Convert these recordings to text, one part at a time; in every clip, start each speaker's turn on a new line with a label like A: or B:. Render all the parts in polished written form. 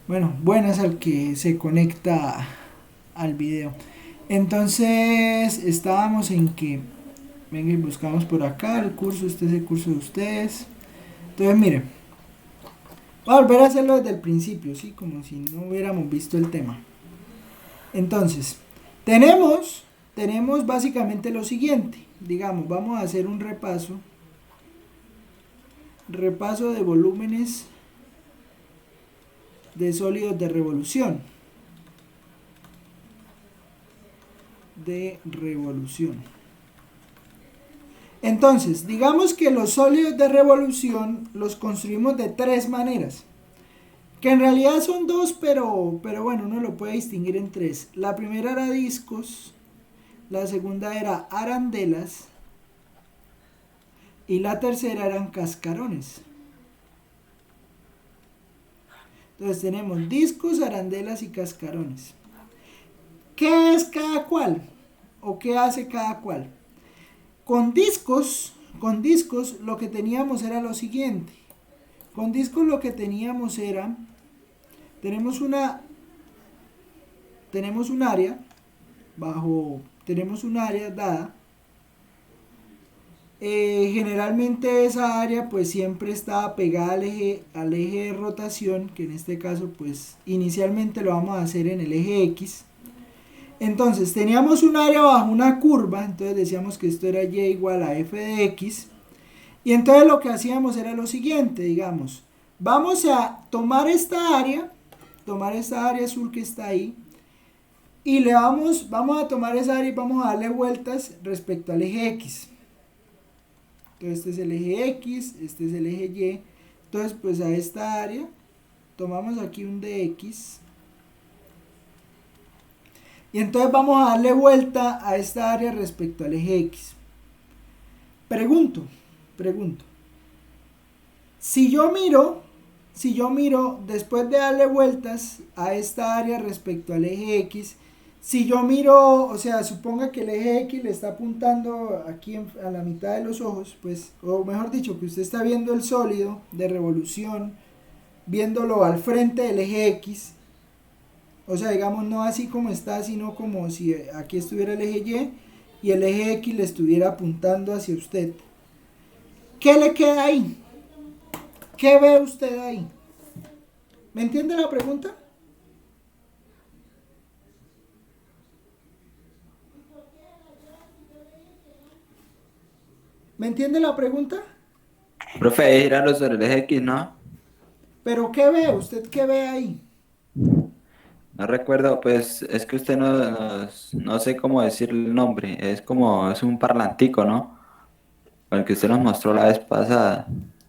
A: Bueno, buenas al que se conecta al video. Entonces, estábamos en que, venga y buscamos por acá el curso, este es el curso de ustedes. Entonces, miren, voy a volver a hacerlo desde el principio, ¿sí? Como si no hubiéramos visto el tema. Entonces, tenemos básicamente lo siguiente. Digamos, vamos a hacer un repaso de volúmenes de sólidos de revolución. Entonces, digamos que los sólidos de revolución los construimos de tres maneras, que en realidad son dos, pero bueno, uno lo puede distinguir en tres. La primera era discos, la segunda era arandelas y la tercera eran cascarones. Entonces tenemos discos, arandelas y cascarones. ¿Qué es cada cual? ¿O qué hace cada cual? Con discos, con discos lo que teníamos era lo siguiente. Con discos lo que teníamos era, tenemos una, tenemos un área, tenemos un área dada. Generalmente esa área pues siempre estaba pegada al eje de rotación, que en este caso pues inicialmente lo vamos a hacer en el eje X. Entonces teníamos un área bajo una curva, entonces decíamos que esto era y igual a f de x. Y entonces lo que hacíamos era lo siguiente, digamos, vamos a tomar esta área azul que está ahí, y vamos a tomar esa área y vamos a darle vueltas respecto al eje X. Entonces este es el eje X, este es el eje Y. Entonces pues a esta área tomamos aquí un dx. Y entonces vamos a darle vuelta a esta área respecto al eje X. Pregunto. Si yo miro después de darle vueltas a esta área respecto al eje X, si yo miro, o sea, suponga que el eje X le está apuntando aquí a la mitad de los ojos, pues, o mejor dicho, que usted está viendo el sólido de revolución, viéndolo al frente del eje X, o sea, digamos, no así como está, sino como si aquí estuviera el eje Y y el eje X le estuviera apuntando hacia usted. ¿Qué le queda ahí? ¿Qué ve usted ahí? ¿Me entiende la pregunta? ¿Me entiende la pregunta?
B: Profe, girarlo sobre el eje X, ¿no?
A: ¿Pero qué ve? ¿Usted qué ve ahí?
B: No recuerdo, pues es que usted no sé cómo decir el nombre, es un parlantico, ¿no? El que usted nos mostró la vez pasada.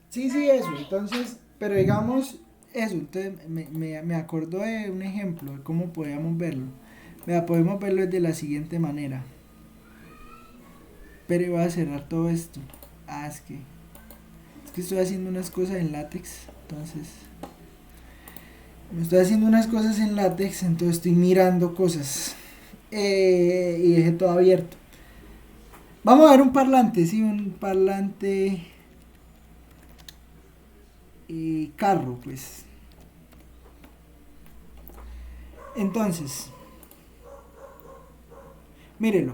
A: Sí, sí, eso. Entonces, pero digamos eso. Entonces me acordó de un ejemplo de cómo podíamos verlo. Vea, podemos verlo de la siguiente manera. Pero iba a cerrar todo esto. Ah, es que estoy haciendo unas cosas en látex. Entonces, me estoy haciendo unas cosas en látex. Entonces estoy mirando cosas. Y dejé todo abierto. Vamos a ver un parlante, sí, un parlante carro, pues. Entonces, mírelo.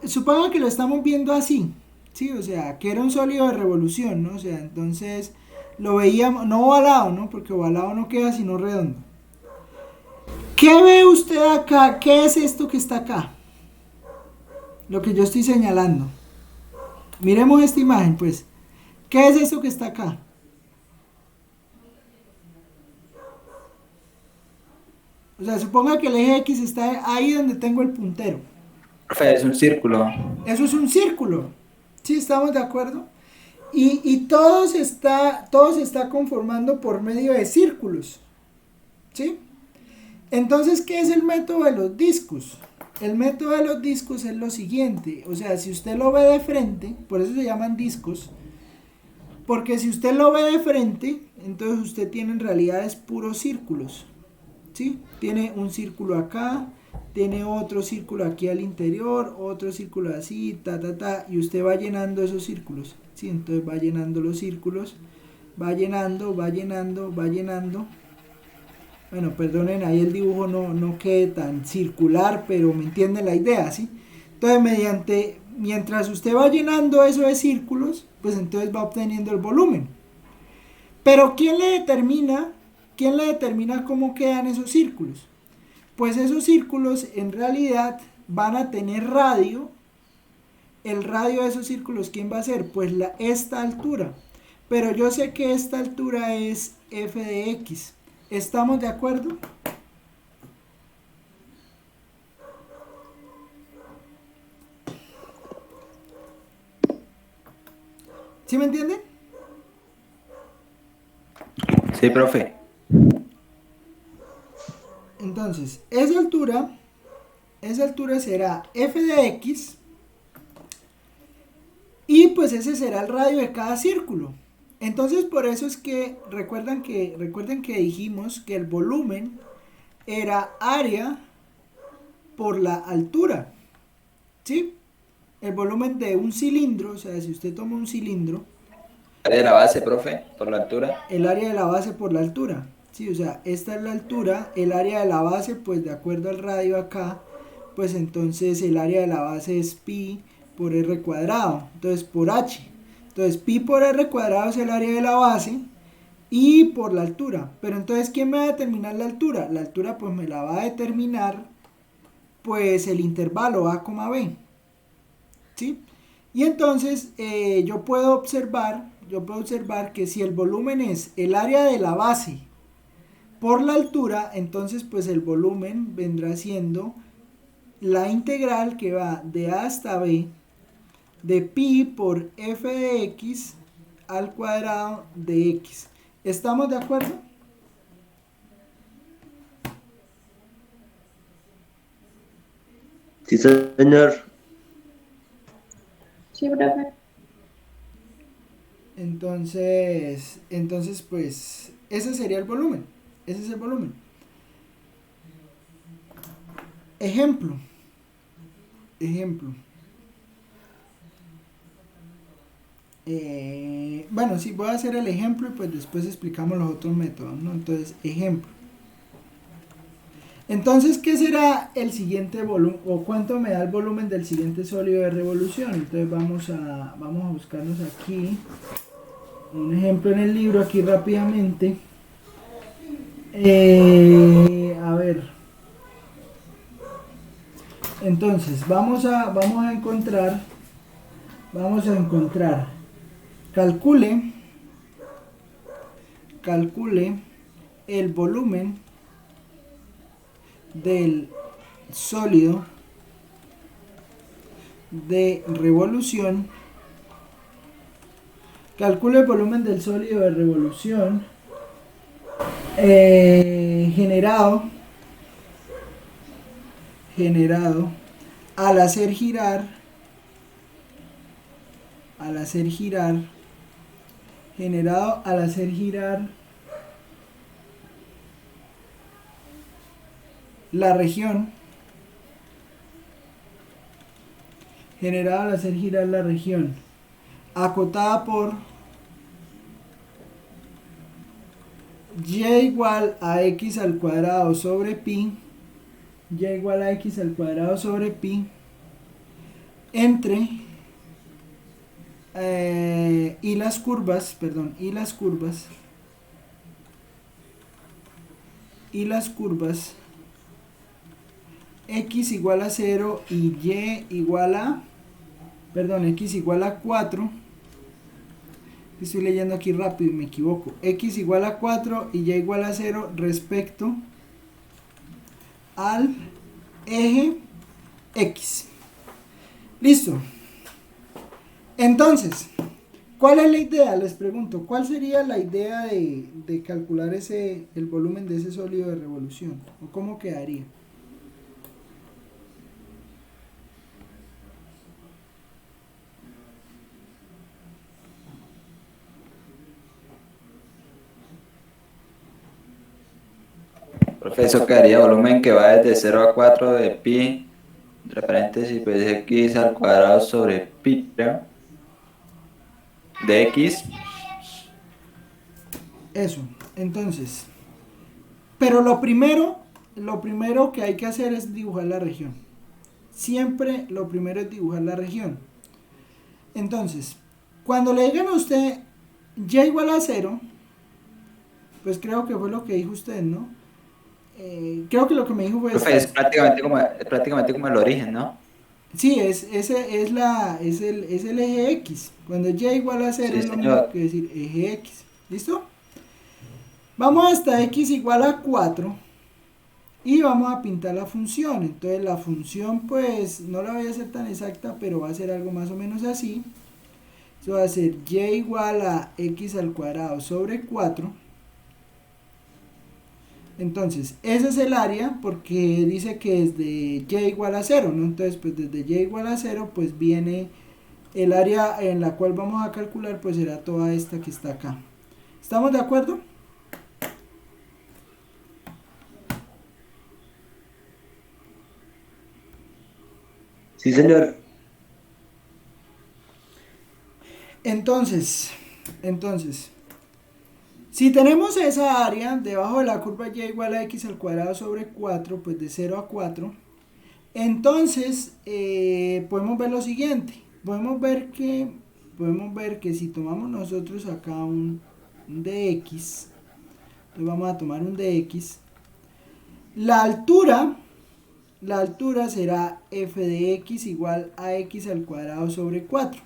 A: Supongo que lo estamos viendo así, sí, o sea, que era un sólido de revolución, ¿no? O sea, entonces lo veíamos, no ovalado, ¿no? Porque ovalado no queda sino redondo. ¿Qué ve usted acá? ¿Qué es esto que está acá? Lo que yo estoy señalando. Miremos esta imagen, pues. ¿Qué es esto que está acá? O sea, suponga que el eje X está ahí donde tengo el puntero.
B: Profe, es un círculo.
A: Eso es un círculo. ¿Sí estamos de acuerdo? Y todo se está conformando por medio de círculos. ¿Sí? Entonces, ¿qué es el método de los discos? El método de los discos es lo siguiente. O sea, si usted lo ve de frente, por eso se llaman discos, porque si usted lo ve de frente, entonces usted tiene en realidad es puros círculos. ¿Sí? Tiene un círculo acá, tiene otro círculo aquí al interior, otro círculo así, y usted va llenando esos círculos, ¿sí? Entonces va llenando los círculos va llenando, va llenando, va llenando. Bueno, perdonen, ahí el dibujo no quede tan circular, pero me entienden la idea, ¿sí? Entonces, mientras usted va llenando eso de círculos, pues entonces va obteniendo el volumen. Pero quién le determina cómo quedan esos círculos? Pues esos círculos en realidad van a tener radio. El radio de esos círculos, ¿quién va a ser? Pues esta altura. Pero yo sé que esta altura es f de x. ¿Estamos de acuerdo? ¿Sí me entienden?
B: Sí, profe.
A: Entonces, esa altura será f de x y pues ese será el radio de cada círculo. Entonces, por eso es que recuerden que dijimos que el volumen era área por la altura, ¿sí? El volumen de un cilindro, o sea, si usted toma un cilindro,
B: Área de la base, profe, por la altura.
A: el área de la base por la altura, ¿sí? O sea, esta es la altura, el área de la base, pues de acuerdo al radio acá, pues entonces el área de la base es pi por r cuadrado, entonces por h. Entonces pi por r cuadrado es el área de la base y por la altura. Pero entonces, ¿quién me va a determinar la altura? La altura pues me la va a determinar pues el intervalo a, b, ¿sí? Y entonces yo puedo observar que si el volumen es el área de la base por la altura, entonces pues el volumen vendrá siendo la integral que va de a hasta b de pi por f de x al cuadrado de x. ¿Estamos de acuerdo?
C: Sí, señor.
D: Sí, profe.
A: Entonces pues ese sería el volumen. Ese es el volumen. Ejemplo. Bueno, sí, voy a hacer el ejemplo y pues después explicamos los otros métodos, ¿no? Entonces, ejemplo. Entonces, ¿qué será el siguiente volumen? ¿O cuánto me da el volumen del siguiente sólido de revolución? Entonces vamos a buscarnos aquí un ejemplo en el libro, aquí rápidamente. A ver. Entonces, vamos a encontrar. Calcule el volumen del sólido de revolución. Calcule el volumen del sólido de revolución generado al hacer girar la región acotada por y igual a x al cuadrado sobre pi entre y las curvas x igual a 0 y y igual a x igual a 4. Estoy leyendo aquí rápido y me equivoco. X igual a 4 y y igual a 0 respecto al eje X. Listo. Entonces, ¿cuál es la idea? Les pregunto, ¿cuál sería la idea de calcular el volumen de ese sólido de revolución? ¿O cómo quedaría?
B: Profe, eso quedaría volumen que va desde 0 a 4 de pi, entre paréntesis, pues x al cuadrado sobre pi, creo, de x.
A: Eso, entonces, pero lo primero que hay que hacer es dibujar la región. Siempre lo primero es dibujar la región. Entonces, cuando le digan a usted y igual a 0, pues creo que fue lo que dijo usted, ¿no? Creo que lo que me dijo fue
B: Profe,
A: esto.
B: es prácticamente como el origen, ¿no?
A: Sí, es el eje X. Cuando y igual a 0
B: Sí,
A: es lo mismo
B: señor.
A: que decir eje X. ¿Listo? Vamos hasta X igual a 4 y vamos a pintar la función. Entonces la función pues no la voy a hacer tan exacta, pero va a ser algo más o menos así. Eso va a ser y igual a x al cuadrado sobre 4. Entonces, ese es el área porque dice que desde y igual a 0, ¿no? Entonces, pues desde y igual a 0, pues viene el área en la cual vamos a calcular, pues será toda esta que está acá. ¿Estamos de acuerdo?
B: Sí, señor.
A: Entonces, si tenemos esa área debajo de la curva y igual a x al cuadrado sobre 4, pues de 0 a 4, entonces podemos ver lo siguiente. Podemos ver que si tomamos nosotros acá un dx, entonces vamos a tomar un dx, la altura, la altura será f de x igual a x al cuadrado sobre 4.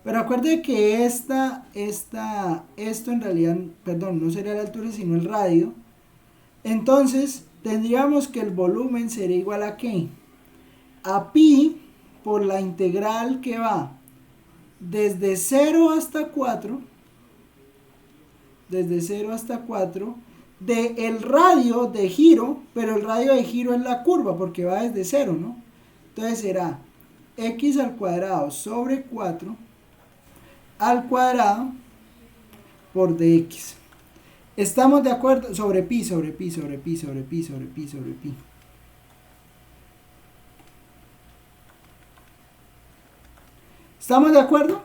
A: Pero acuerde que esto en realidad, perdón, no sería la altura sino el radio. Entonces tendríamos que el volumen sería igual a ¿qué? A pi por la integral que va desde 0 hasta 4, desde 0 hasta 4, de el radio de giro, pero el radio de giro es la curva porque va desde 0, ¿no? Entonces será x al cuadrado sobre 4 al cuadrado por dx. ¿Estamos de acuerdo? Sobre pi, sobre pi, sobre pi, sobre pi, sobre pi, sobre pi. ¿Estamos de acuerdo?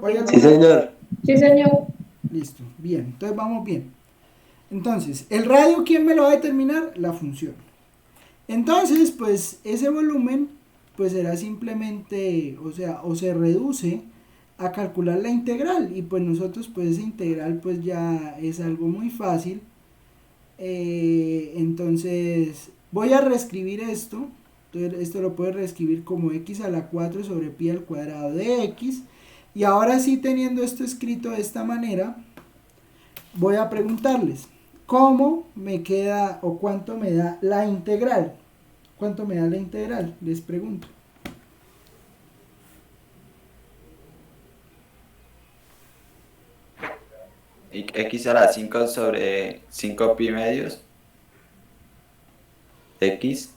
A: ¿Hay
B: Sí,
A: alguna?
B: señor.
C: Sí, señor.
A: Listo, bien, entonces vamos bien. Entonces, ¿el radio quién me lo va a determinar? La función. Entonces, pues ese volumen pues será simplemente, o sea, o se reduce a calcular la integral y pues nosotros pues esa integral pues ya es algo muy fácil. Entonces voy a reescribir esto. Entonces esto lo puedo reescribir como x a la 4 sobre pi al cuadrado de x. Y ahora sí, teniendo esto escrito de esta manera, voy a preguntarles cómo me queda o cuánto me da la integral. ¿Cuánto me da la integral? Les pregunto.
B: Y x a la 5 sobre 5 pi medios. X.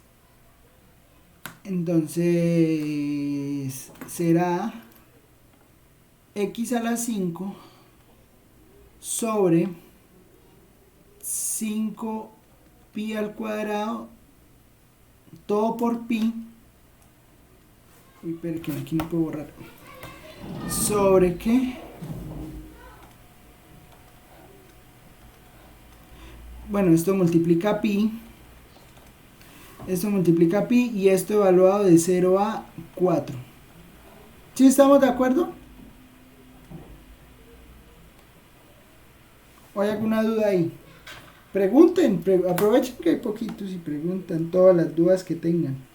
A: Entonces será x a la 5 sobre 5 pi al cuadrado, todo por pi. Uy, pero que aquí no puedo borrar. ¿Sobre qué? Bueno, esto multiplica pi. Esto multiplica pi y esto evaluado de 0 a 4. ¿Sí estamos de acuerdo? ¿O hay alguna duda ahí? Pregunten, aprovechen que hay poquitos y preguntan todas las dudas que tengan.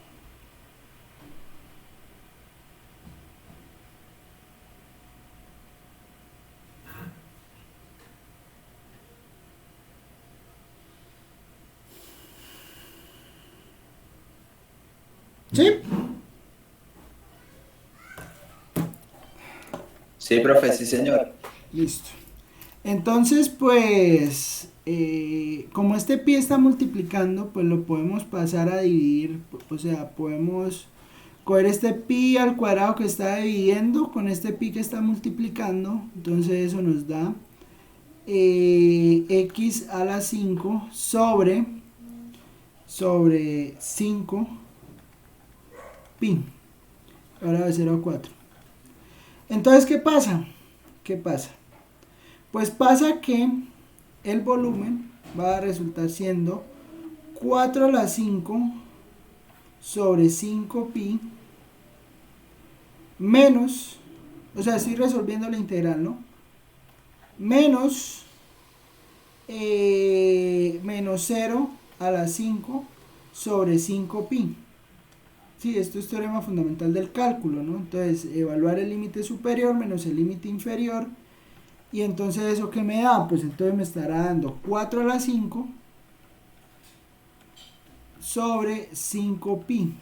A: ¿Sí?
B: Sí, profe, sí, señor.
A: Listo. Entonces, pues, como este pi está multiplicando, pues lo podemos pasar a dividir. O sea, podemos coger este pi al cuadrado que está dividiendo con este pi que está multiplicando. Entonces eso nos da x a la 5 sobre 5 pi. Ahora de 0 a 4. Entonces, ¿qué pasa? ¿qué pasa? Pues pasa que el volumen va a resultar siendo 4 a la 5 sobre 5pi menos, o sea, estoy resolviendo la integral, ¿no? Menos, menos 0 a la 5 sobre 5pi. Sí, esto es teorema fundamental del cálculo, ¿no? Entonces, evaluar el límite superior menos el límite inferior. Y entonces, ¿eso qué me da? Pues entonces me estará dando 4 a la 5 sobre 5pi.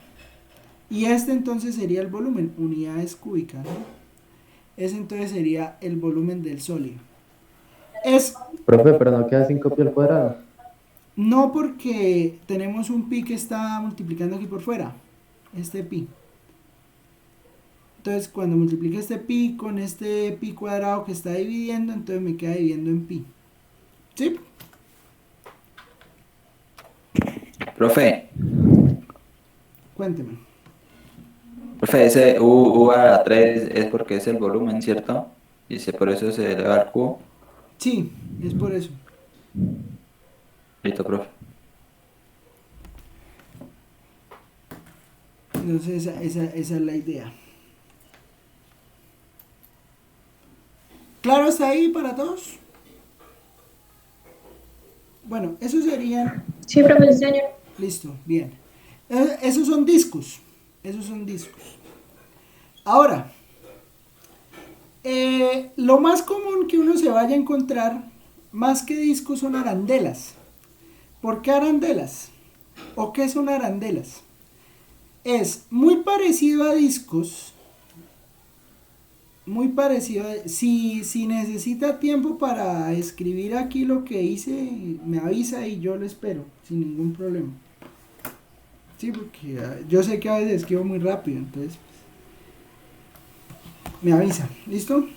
A: Y este entonces sería el volumen, unidades cúbicas, ¿no? Ese entonces sería el volumen del sólido. Es
C: Profe, pero no queda 5 pi al cuadrado.
A: no porque tenemos un pi que está multiplicando aquí por fuera, este pi. Entonces cuando multiplique este pi con este pi cuadrado que está dividiendo, entonces me queda dividiendo en pi. ¿Sí?
B: Profe,
A: Cuénteme.
B: profe, ese U a la 3 es porque es el volumen, ¿cierto? Y por eso se eleva al cubo.
A: Sí, es por eso.
B: Listo, profe.
A: Entonces esa es la idea. ¿Claro está ahí para todos? Bueno, eso serían...
D: Sí, profe, sí, señor.
A: Listo, bien. Esos son discos. Esos son discos. Ahora, lo más común que uno se vaya a encontrar, más que discos, son arandelas. ¿Por qué arandelas? ¿O qué son arandelas? Es muy parecido a discos, muy parecido. Si necesita tiempo para escribir aquí lo que hice, me avisa y yo lo espero, sin ningún problema. Sí, porque yo sé que a veces escribo muy rápido, entonces me avisa. ¿Listo?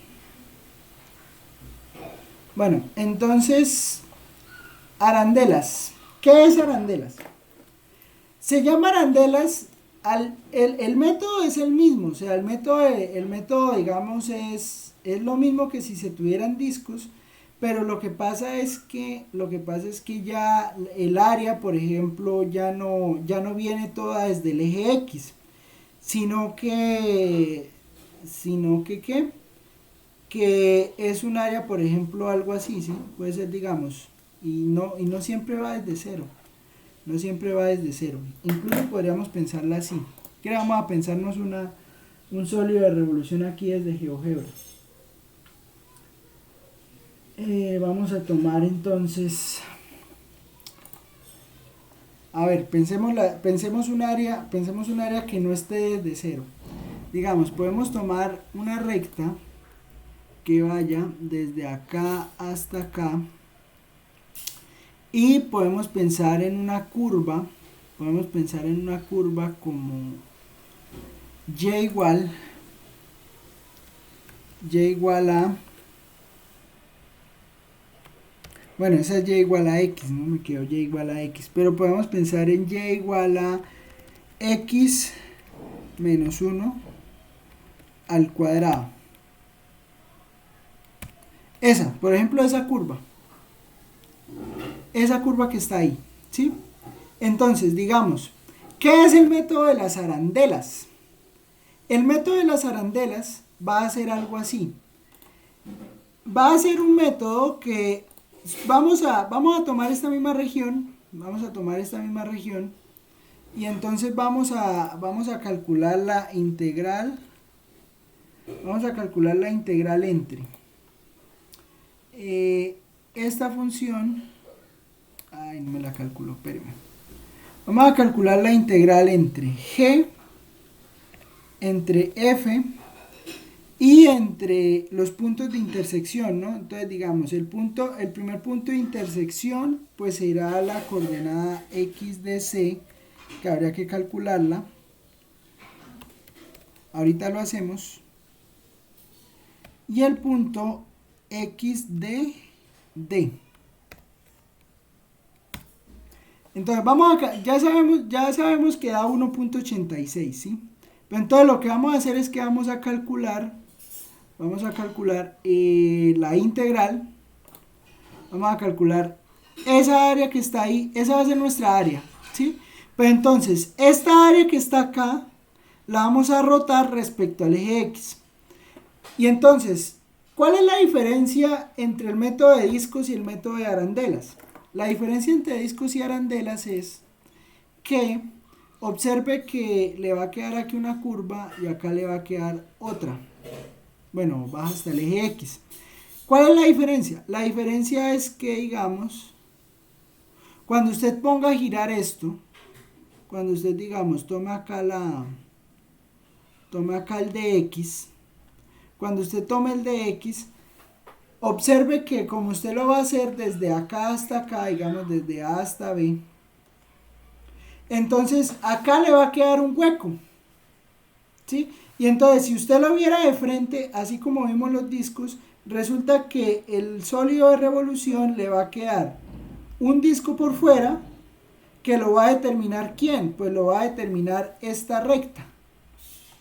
A: Bueno, entonces, arandelas. ¿Qué es arandelas? Se llama arandelas, el método es el mismo, o sea, el método digamos, es lo mismo que si se tuvieran discos, pero lo que pasa es que ya el área, por ejemplo, ya no viene toda desde el eje X, sino que ¿qué? Que es un área, por ejemplo, algo así, ¿sí? Puede ser, digamos, y no siempre va desde cero. No siempre va desde cero. Incluso podríamos pensarla así. Que vamos a pensarnos un sólido de revolución aquí desde GeoGebra. Vamos a tomar entonces... A ver, pensemos un área que no esté desde cero. Digamos, podemos tomar una recta que vaya desde acá hasta acá. Y podemos pensar en una curva como y igual a, bueno, esa es y igual a x, no me quedo y igual a x, pero podemos pensar en y igual a x menos 1 al cuadrado. Esa, por ejemplo, esa curva que está ahí, ¿sí? Entonces, digamos, ¿qué es el método de las arandelas? El método de las arandelas va a ser algo así. Va a ser un método que vamos a tomar esta misma región, y entonces vamos a calcular la integral, entre esta función. Ay, no me la calculo, espérame. Vamos a calcular la integral entre g, entre f y entre los puntos de intersección, ¿no? Entonces, digamos, el primer punto de intersección, pues será la coordenada x de c, que habría que calcularla. Ahorita lo hacemos. Y el punto x de d. Entonces ya sabemos que da 1.86, ¿sí? Pero entonces lo que vamos a hacer es que vamos a calcular vamos a calcular la integral, vamos a calcular esa área que está ahí, esa va a ser nuestra área, ¿sí? Pues entonces, esta área que está acá, la vamos a rotar respecto al eje X. Y entonces, ¿cuál es la diferencia entre el método de discos y el método de arandelas? La diferencia entre discos y arandelas es que observe que le va a quedar aquí una curva y acá le va a quedar otra. Bueno, baja hasta el eje X. ¿Cuál es la diferencia? La diferencia es que, digamos, cuando usted ponga a girar esto, cuando usted, digamos, tome acá el dx, cuando usted tome el dx, observe que como usted lo va a hacer desde acá hasta acá, digamos desde A hasta B, entonces acá le va a quedar un hueco, ¿sí? Y entonces si usted lo viera de frente, así como vimos los discos, resulta que el sólido de revolución le va a quedar un disco por fuera que lo va a determinar ¿quién? Pues lo va a determinar esta recta,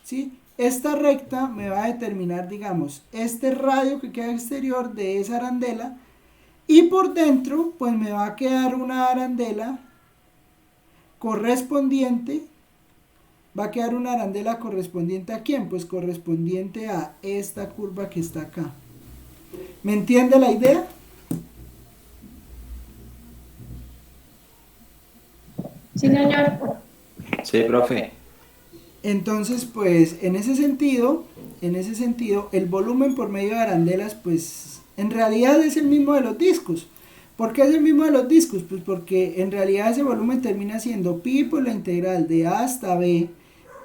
A: ¿sí? Esta recta me va a determinar, digamos, este radio que queda exterior de esa arandela, y por dentro pues me va a quedar una arandela correspondiente. Va a quedar una arandela correspondiente a quién, pues correspondiente a esta curva que está acá. ¿Me entiende la idea?
D: Sí, señor.
B: Sí, profe.
A: Entonces, pues en ese sentido, el volumen por medio de arandelas, pues en realidad es el mismo de los discos. ¿Por qué es el mismo de los discos? Pues porque en realidad ese volumen termina siendo pi por la integral de A hasta B,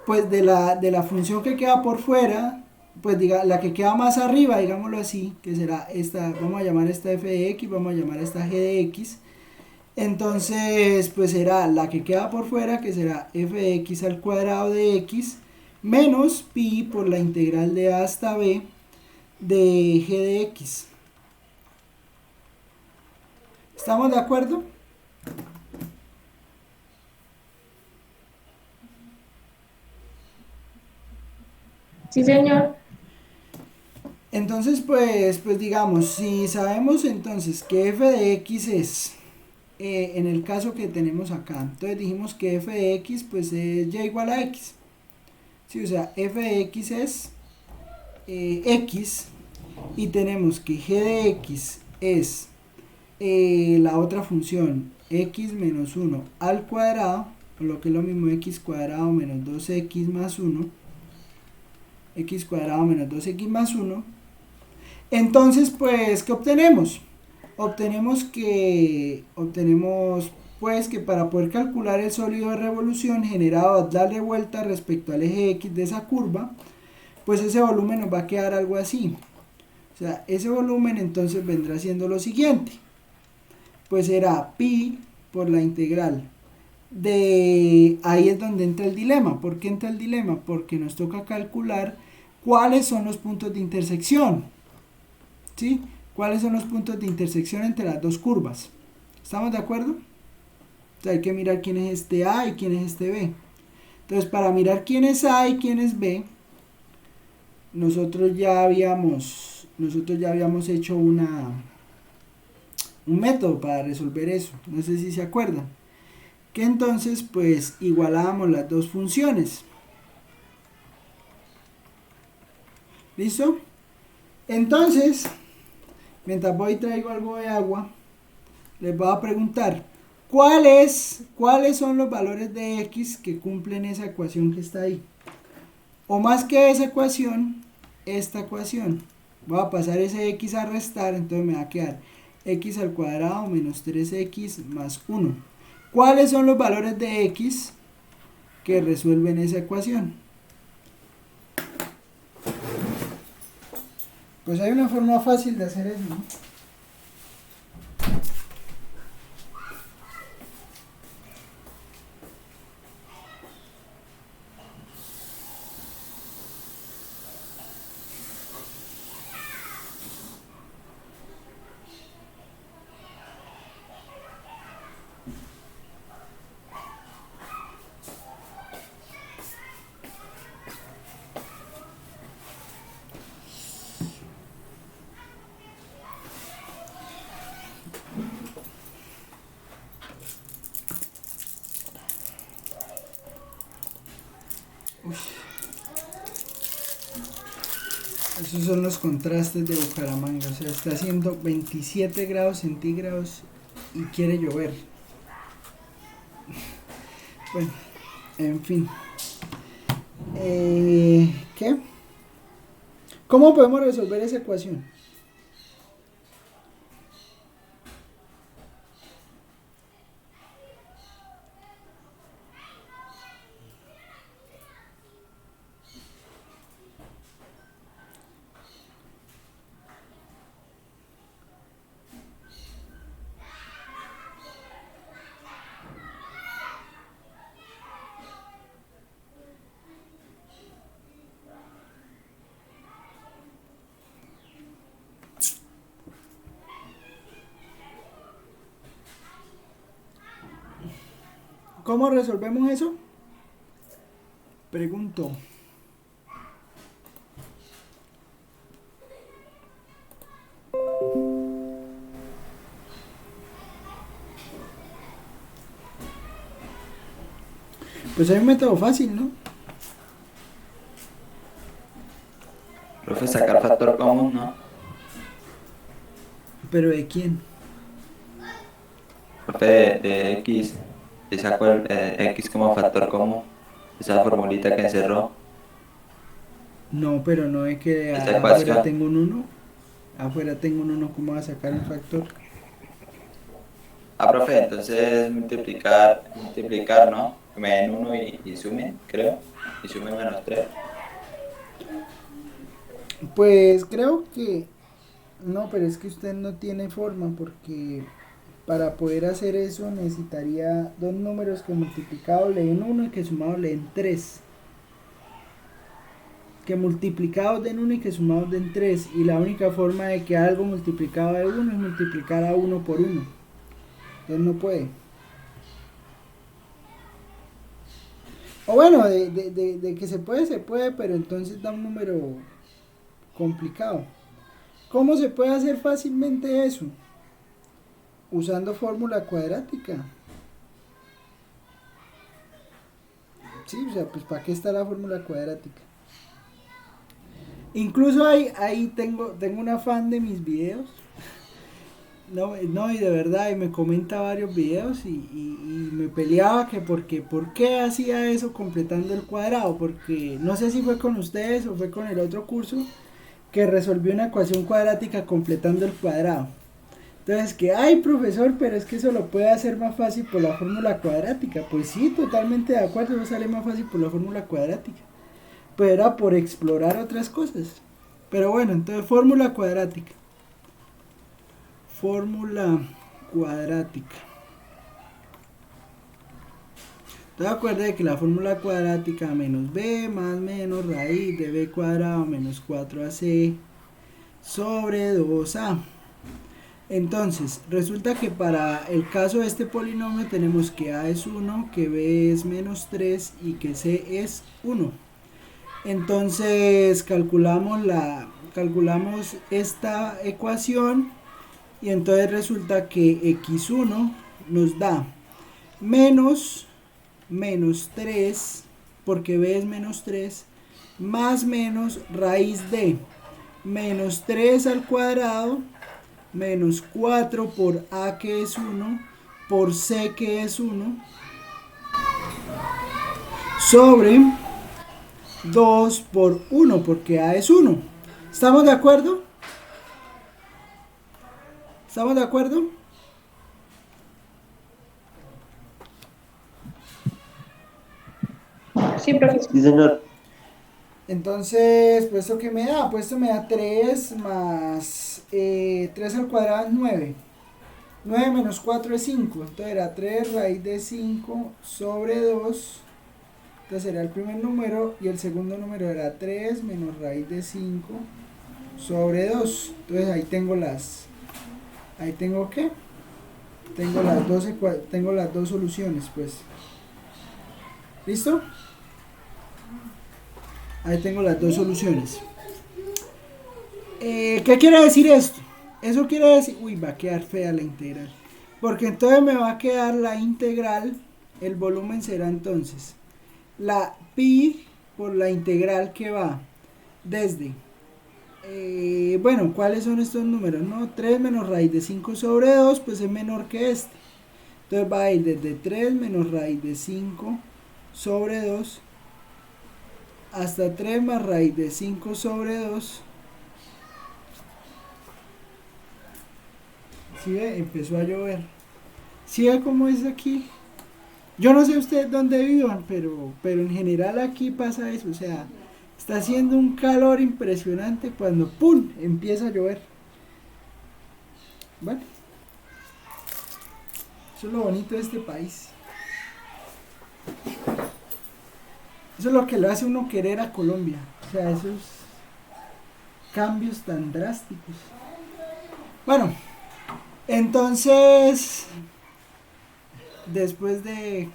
A: pues de la función que queda por fuera, pues diga, la que queda más arriba, digámoslo así, que será esta, vamos a llamar esta f de x, vamos a llamar esta g de x. Entonces, pues será la que queda por fuera, que será f de x al cuadrado de x, menos pi por la integral de A hasta B de g de x. ¿Estamos de acuerdo?
D: Sí, señor.
A: Entonces, pues digamos, si sabemos entonces que f de x es, en el caso que tenemos acá, entonces dijimos que f de x pues es y igual a x. Sí, o sea, f de x es x, y tenemos que g de x es la otra función x menos 1 al cuadrado, o lo que es lo mismo x cuadrado menos 2x más 1, x cuadrado menos 2x más 1. Entonces, pues, ¿qué obtenemos? Obtenemos pues que para poder calcular el sólido de revolución generado al darle vuelta respecto al eje X de esa curva, pues ese volumen nos va a quedar algo así. O sea, ese volumen entonces vendrá siendo lo siguiente. Pues será pi por la integral de... Ahí es donde entra el dilema. ¿Por qué entra el dilema? Porque nos toca calcular cuáles son los puntos de intersección, ¿sí? ¿Cuáles son los puntos de intersección entre las dos curvas? ¿Estamos de acuerdo? O sea, hay que mirar quién es este A y quién es este B. Entonces, para mirar quién es A y quién es B, nosotros ya habíamos hecho un método para resolver eso. No sé si se acuerdan. Que entonces, pues, igualábamos las dos funciones. ¿Listo? Entonces, mientras voy y traigo algo de agua, les voy a preguntar, ¿cuáles son los valores de x que cumplen esa ecuación que está ahí? O más que esa ecuación, esta ecuación. Voy a pasar ese x a restar, entonces me va a quedar x al cuadrado menos 3x más 1. ¿Cuáles son los valores de x que resuelven esa ecuación? Pues hay una forma fácil de hacer eso, ¿no? Esos son los contrastes de Bucaramanga. O sea, está haciendo 27 grados centígrados y quiere llover. Bueno, en fin. ¿Qué? ¿Cómo podemos resolver esa ecuación? ¿Cómo resolvemos eso? Pregunto. Pues hay un método fácil, ¿no?
B: Profe, sacar factor común, ¿no?
A: ¿Pero de quién?
B: Profe, de X, y saco el X como factor común, esa formulita que encerró,
A: No, pero no es que
B: esa
A: afuera
B: ecuación.
A: tengo un 1. Afuera tengo un 1, ¿cómo va a sacar el factor?
B: Ah, profe, entonces multiplicar, ¿no? Que me den 1 y sumen, creo, y sumen -3.
A: Pues creo que... No, pero es que usted no tiene forma porque para poder hacer eso necesitaría dos números que multiplicados le den 1 y que sumados le den 3. Que multiplicados den 1 y que sumados den 3. Y la única forma de que algo multiplicado de 1 es multiplicar a 1 por 1. Entonces no puede. O bueno, de que se puede, pero entonces da un número complicado. ¿Cómo se puede hacer fácilmente eso? Usando fórmula cuadrática. Sí, o sea, pues ¿para qué está la fórmula cuadrática? Incluso ahí tengo una fan de mis videos. No, y de verdad, y me comenta varios videos y me peleaba que por qué hacía eso completando el cuadrado, porque no sé si fue con ustedes o fue con el otro curso que resolvió una ecuación cuadrática completando el cuadrado. Entonces, que, ay profesor, pero es que eso lo puede hacer más fácil por la fórmula cuadrática. Pues sí, totalmente de acuerdo, eso sale más fácil por la fórmula cuadrática. Pero era por explorar otras cosas. Pero bueno, entonces fórmula cuadrática. Fórmula cuadrática. Entonces acuerda que la fórmula cuadrática menos b más menos raíz de b cuadrado menos 4ac sobre 2a. Entonces, resulta que para el caso de este polinomio tenemos que a es 1, que b es menos 3 y que c es 1. Entonces calculamos esta ecuación y entonces resulta que x1 nos da menos 3, porque b es menos 3, más menos raíz de menos 3 al cuadrado, menos 4 por a que es 1, por c que es 1, sobre 2 por 1, porque a es 1. ¿Estamos de acuerdo? ¿Estamos de acuerdo?
D: Sí, profesor.
C: Sí, señor.
A: Entonces, pues esto que me da, pues esto me da 3 más 3 al cuadrado es 9. 9 menos 4 es 5. Entonces era 3 raíz de 5 sobre 2. Entonces será el primer número y el segundo número era 3 menos raíz de 5 sobre 2. Entonces ahí tengo ¿qué? Tengo las dos soluciones, pues. ¿Listo? Ahí tengo las dos soluciones. ¿Qué quiere decir esto? Eso quiere decir... Uy, va a quedar fea la integral. Porque entonces me va a quedar la integral. El volumen será entonces la pi por la integral que va desde Bueno, ¿cuáles son estos números? No, 3 menos raíz de 5 sobre 2, pues es menor que este. Entonces va a ir desde 3 menos raíz de 5 sobre 2 hasta 3 más raíz de 5 sobre 2. ¿Sí ve? Empezó a llover. ¿Sí ve cómo es aquí? Yo no sé ustedes dónde vivan, pero en general aquí pasa eso. O sea, está haciendo un calor impresionante cuando ¡pum! Empieza a llover. Bueno, eso es lo bonito de este país. Eso es lo que lo hace uno querer a Colombia. O sea, esos cambios tan drásticos. Bueno, entonces, después de...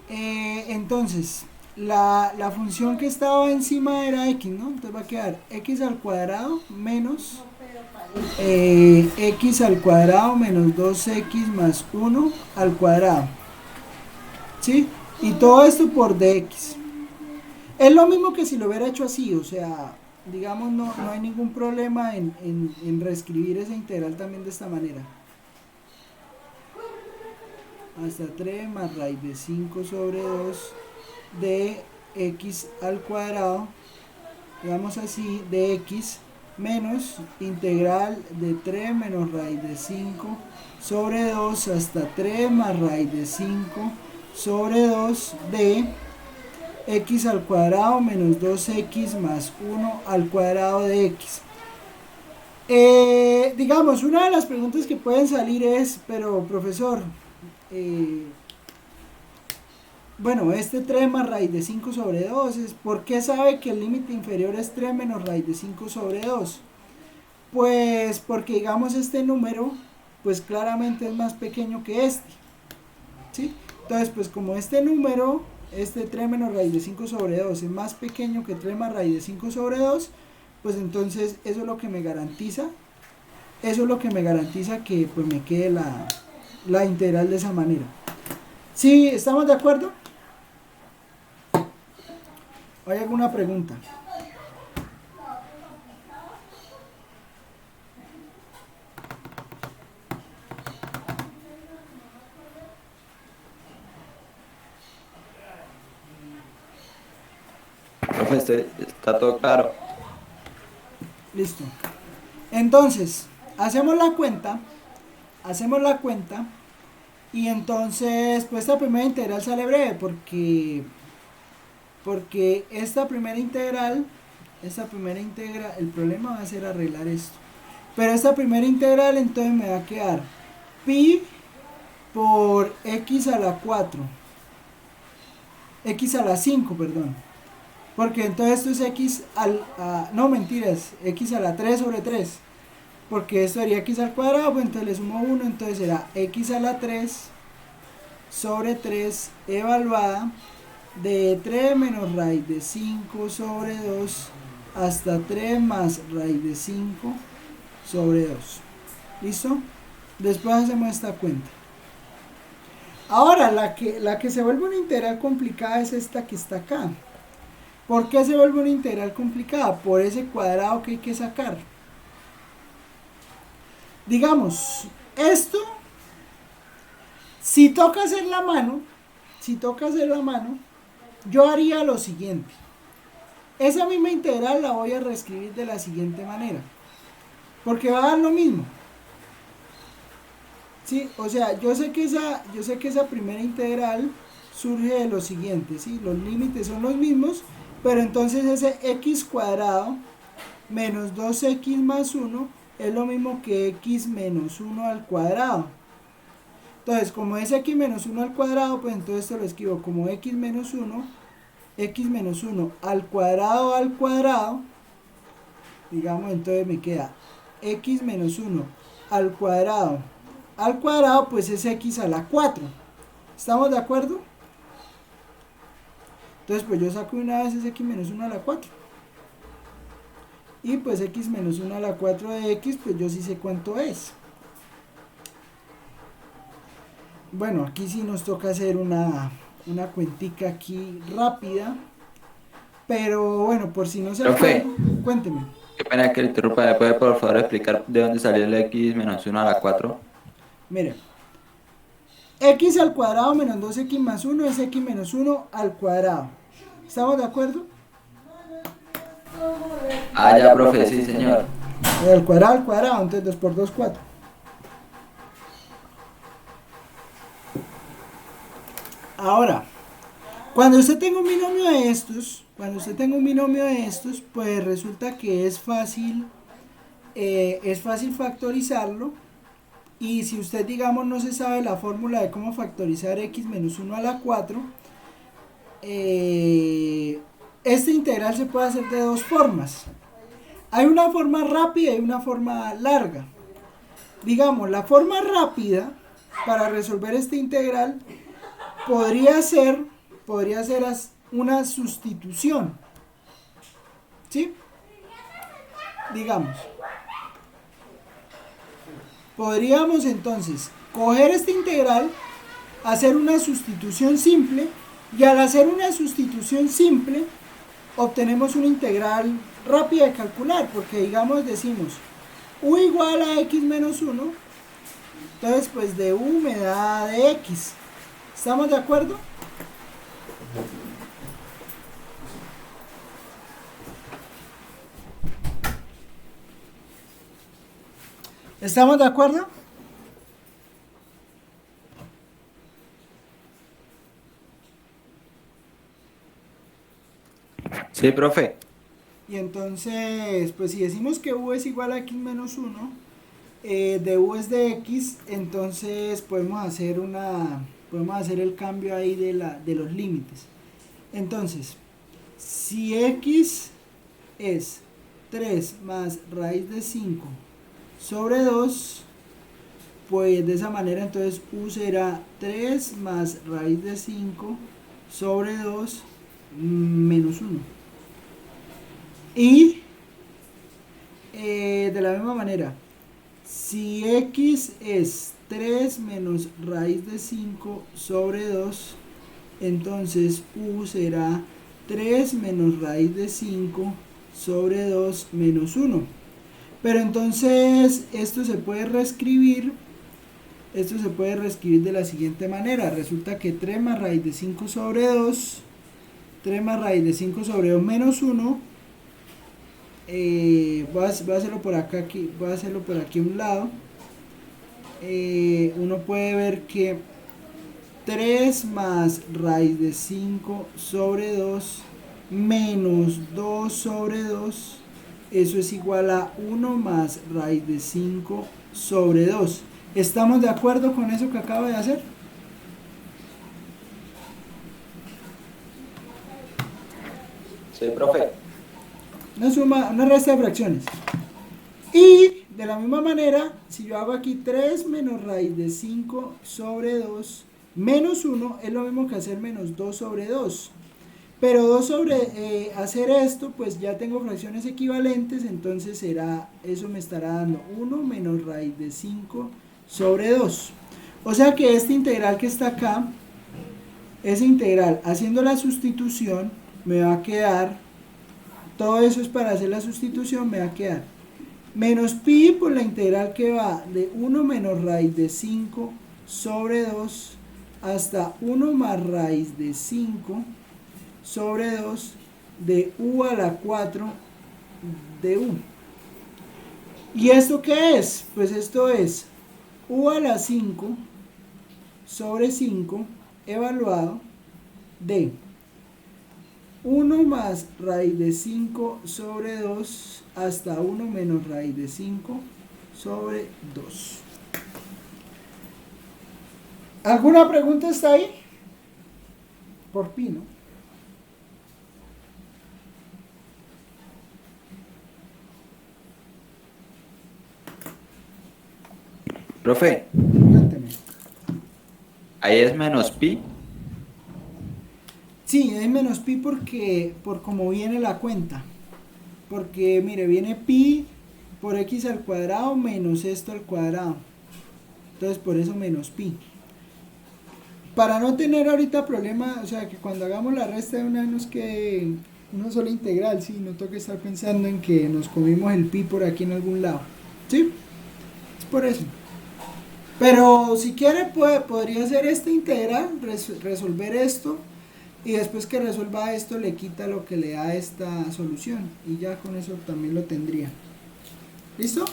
A: entonces, la función que estaba encima era x, ¿no? Entonces va a quedar x al cuadrado menos x al cuadrado menos 2x más 1 al cuadrado. ¿Sí? Y todo esto por dx. Es lo mismo que si lo hubiera hecho así, o sea, digamos, no hay ningún problema en reescribir esa integral también de esta manera. Hasta 3 más raíz de 5 sobre 2 de x al cuadrado, digamos así, de x menos integral de 3 menos raíz de 5 sobre 2 hasta 3 más raíz de 5 sobre 2 de x al cuadrado menos 2x más 1 al cuadrado de x. Digamos, una de las preguntas que pueden salir es, pero profesor, bueno, este 3 más raíz de 5 sobre 2 es, ¿por qué sabe que el límite inferior es 3 menos raíz de 5 sobre 2? Pues porque digamos este número, pues claramente es más pequeño que este, ¿sí? Entonces, pues como este número, este 3 menos raíz de 5 sobre 2 es más pequeño que 3 más raíz de 5 sobre 2, pues entonces eso es lo que me garantiza, que pues me quede la integral de esa manera. ¿Sí? ¿Estamos de acuerdo? ¿Hay alguna pregunta?
B: Profe, está todo claro.
A: Listo. Entonces, hacemos la cuenta, y entonces, pues esta primera integral sale breve porque esta primera integral, el problema va a ser arreglar esto. Pero esta primera integral entonces me va a quedar pi por x a la 4, x a la 5, perdón. Porque entonces esto es x no mentiras, x a la 3 sobre 3. Porque esto sería x al cuadrado, pues entonces le sumo 1, entonces será x a la 3 sobre 3 evaluada de 3 menos raíz de 5 sobre 2 hasta 3 más raíz de 5 sobre 2. ¿Listo? Después hacemos esta cuenta. Ahora, la que se vuelve una integral complicada es esta que está acá. ¿Por qué se vuelve una integral complicada? Por ese cuadrado que hay que sacar. Digamos, esto, si toca hacer la mano, yo haría lo siguiente. Esa misma integral la voy a reescribir de la siguiente manera. Porque va a dar lo mismo. ¿Sí? O sea, yo sé que esa primera integral surge de lo siguiente, ¿sí? Los límites son los mismos, pero entonces ese x cuadrado menos 2x más 1 es lo mismo que x menos 1 al cuadrado. Entonces, como es x menos 1 al cuadrado, pues entonces esto lo escribo como x menos 1 al cuadrado, digamos, entonces me queda x menos 1 al cuadrado, pues es x a la 4. ¿Estamos de acuerdo? Entonces, pues yo saco una vez es x menos 1 a la 4. Y pues x menos 1 a la 4 de x, pues yo sí sé cuánto es. Bueno, aquí sí nos toca hacer una cuentica aquí rápida. Pero bueno, por si no se
B: Profe.
A: acuerdan, cuénteme.
B: Qué pena que le interrumpa. ¿Me puede por favor explicar de dónde salió el x menos 1 a la 4?
A: Mire, x al cuadrado menos 2x más 1 es x menos 1 al cuadrado. ¿Estamos de acuerdo?
B: Ah, ya, profe, sí, señor.
A: Al cuadrado, entonces 2 por 2, 4. Ahora, cuando usted tenga un binomio de estos, pues resulta que es fácil factorizarlo. Y si usted, digamos, no se sabe la fórmula de cómo factorizar x menos 1 a la 4, este integral se puede hacer de dos formas. Hay una forma rápida y una forma larga. Digamos, la forma rápida para resolver este integral podría ser una sustitución. ¿Sí? Digamos. Podríamos entonces coger este integral, hacer una sustitución simple, y al hacer una sustitución simple obtenemos una integral rápida de calcular, porque digamos decimos u igual a x menos 1, entonces pues de u me da de x. ¿Estamos de acuerdo? ¿Estamos de acuerdo?
B: Sí, profe.
A: Y entonces, pues si decimos que u es igual a x menos 1, de u es de x, entonces podemos hacer el cambio ahí de los límites. Entonces, si x es 3 más raíz de 5 sobre 2, pues de esa manera entonces u será 3 más raíz de 5 sobre 2 menos 1. Y de la misma manera, si x es 3 menos raíz de 5 sobre 2, entonces u será 3 menos raíz de 5 sobre 2 menos 1. Pero entonces esto se puede reescribir de la siguiente manera. Resulta que 3 más raíz de 5 sobre 2, 3 más raíz de 5 sobre 2 menos 1, voy a hacerlo por acá, voy a hacerlo por aquí a un lado. Uno puede ver que 3 más raíz de 5 sobre 2 menos 2 sobre 2, eso es igual a 1 más raíz de 5 sobre 2. ¿Estamos de acuerdo con eso que acabo de hacer?
B: Sí, profe.
A: Una resta de fracciones. Y de la misma manera, si yo hago aquí 3 menos raíz de 5 sobre 2 menos 1, es lo mismo que hacer menos 2 sobre 2. Pero 2 sobre hacer esto, pues ya tengo fracciones equivalentes, entonces eso me estará dando 1 menos raíz de 5 sobre 2. O sea que este integral que está acá, ese integral haciendo la sustitución, me va a quedar, todo eso es para hacer la sustitución, me va a quedar menos pi por la integral que va de 1 menos raíz de 5 sobre 2 hasta 1 más raíz de 5 sobre 2 de u a la 4 de u. ¿Y esto qué es? Pues esto es u a la 5 sobre 5 evaluado de 1 más raíz de 5 sobre 2 hasta 1 menos raíz de 5 sobre 2. ¿Alguna pregunta está ahí? Por pi, ¿no?
B: Profe,
A: Cuénteme.
B: ahí es menos pi.
A: Sí, es menos pi por cómo viene la cuenta. Porque, mire, viene pi por x al cuadrado menos esto al cuadrado. Entonces, por eso menos pi. Para no tener ahorita problema, o sea, que cuando hagamos la resta de una vez nos quede Una sola integral, sí, no toca estar pensando en que nos comimos el pi por aquí en algún lado. ¿Sí? Es por eso. Pero si quiere, podría hacer esta integral, resolver esto, y después que resuelva esto le quita lo que le da esta solución. Y ya con eso también lo tendría. ¿Listo?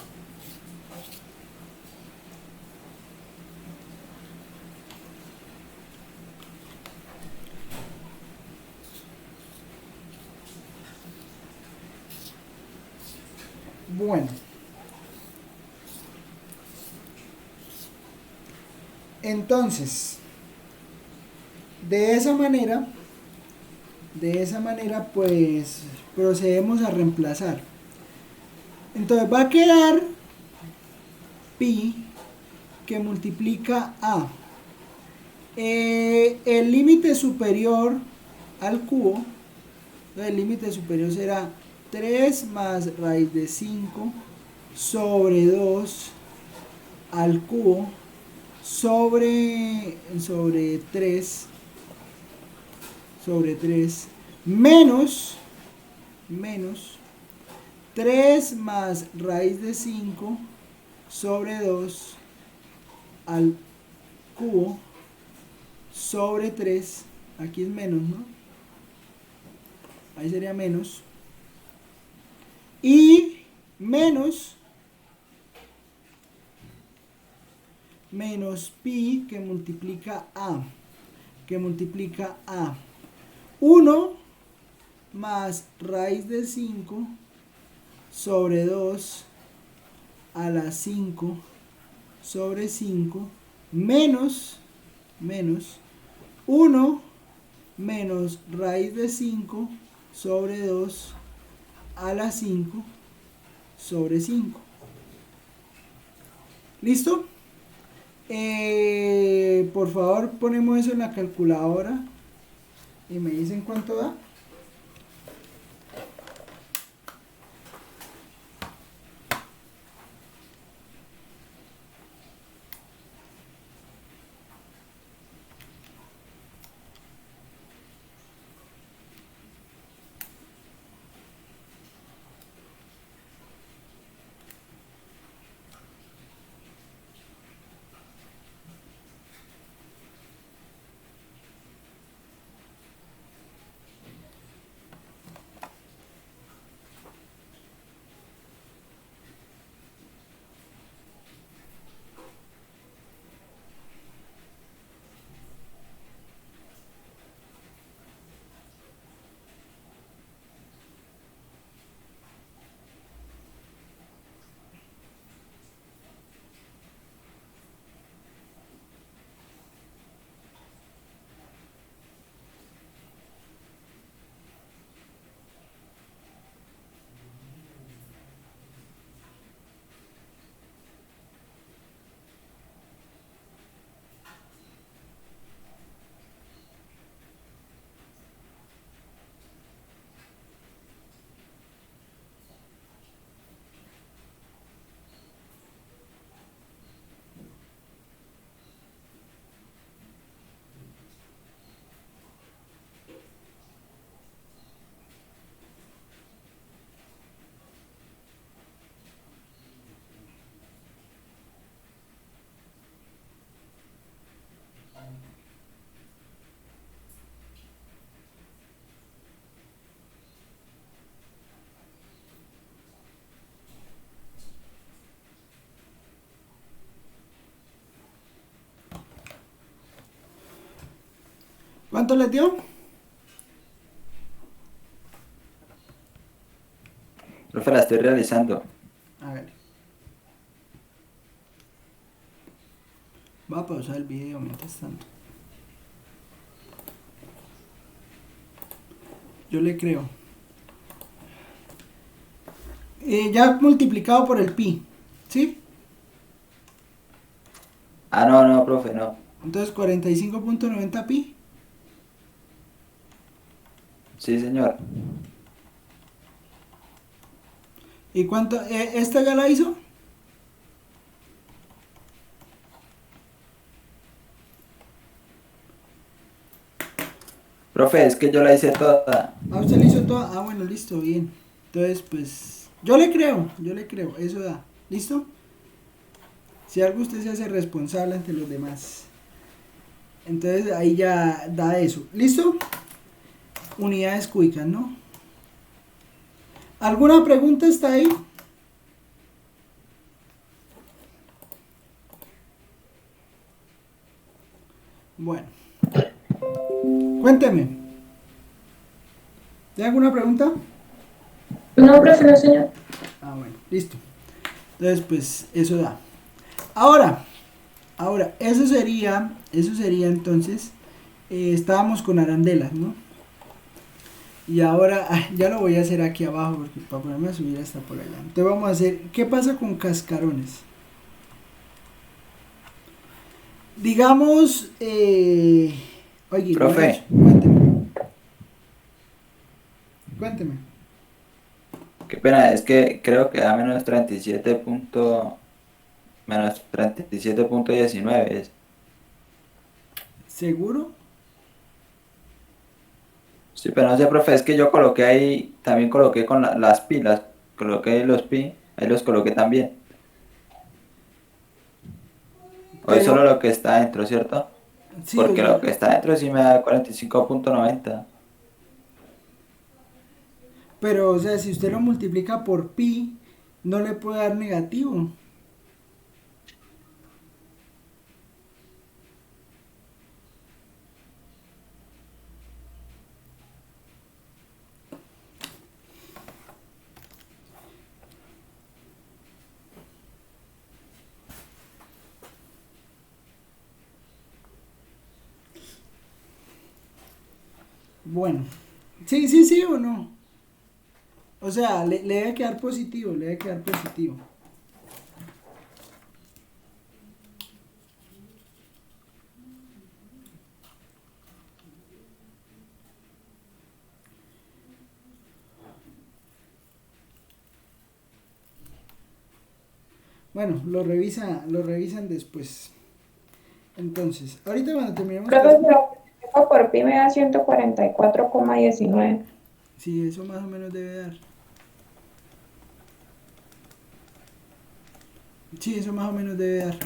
A: Bueno. Entonces, de esa manera pues procedemos a reemplazar. Entonces va a quedar pi que multiplica a el límite superior al cubo. Entonces el límite superior será 3 más raíz de 5 sobre 2 al cubo sobre 3 menos 3 más raíz de 5 sobre 2 al cubo sobre 3. Aquí es menos, ¿no? Ahí sería menos. Y menos pi que multiplica a 1 más raíz de 5 sobre 2 a la 5 sobre 5 menos 1 menos raíz de 5 sobre 2 a la 5 sobre 5. ¿Listo? Por favor, ponemos eso en la calculadora y me dicen cuánto da. ¿Cuánto les dio?
B: Profe, la estoy realizando.
A: A ver. Voy a pausar el video mientras tanto. Yo le creo. Ya multiplicado por el pi, ¿sí?
B: Ah, no, profe, no.
A: Entonces 45.90 pi.
B: Sí, señor.
A: ¿Y cuánto? ¿Esta ya la hizo?
B: Profe, es que yo la hice toda.
A: ¿A usted le hizo todo? Ah, bueno, listo, bien. Entonces, pues, yo le creo, eso da. ¿Listo? Si algo usted se hace responsable ante los demás. Entonces, ahí ya da eso. ¿Listo? Unidades cúbicas, ¿no? ¿Alguna pregunta está ahí? Bueno. Cuénteme. ¿Tiene alguna pregunta?
D: No, profe, no, señor.
A: Ah, bueno, listo. Entonces, pues, eso da. Ahora, eso sería entonces, estábamos con arandelas, ¿no? Y ahora, ya lo voy a hacer aquí abajo, porque para ponerme a subir hasta por allá. Entonces vamos a hacer, ¿qué pasa con cascarones? Digamos, oye,
B: Profe.
A: Cuénteme.
B: Qué pena, es que creo que da menos 37 punto, menos 37,19 es.
A: ¿Seguro?
B: Sí, pero no sé, profe, es que yo coloqué ahí, también coloqué con las pilas, coloqué ahí los pi, ahí los coloqué también. O es solo
A: Pero,
B: lo que está dentro, ¿cierto?
A: sí, o
B: Porque lo
A: sea,
B: que está dentro sí me da 45,90.
A: pero, o sea, si usted lo multiplica por pi, no le puede dar negativo. Bueno, sí o no. O sea, le debe quedar positivo, le debe quedar positivo. Bueno, lo revisan después. Entonces, ahorita cuando terminemos
D: Profe,
A: con...
D: pero eso por pi me da 144,19.
A: Sí, eso más o menos debe dar. Sí, eso más o menos debe dar.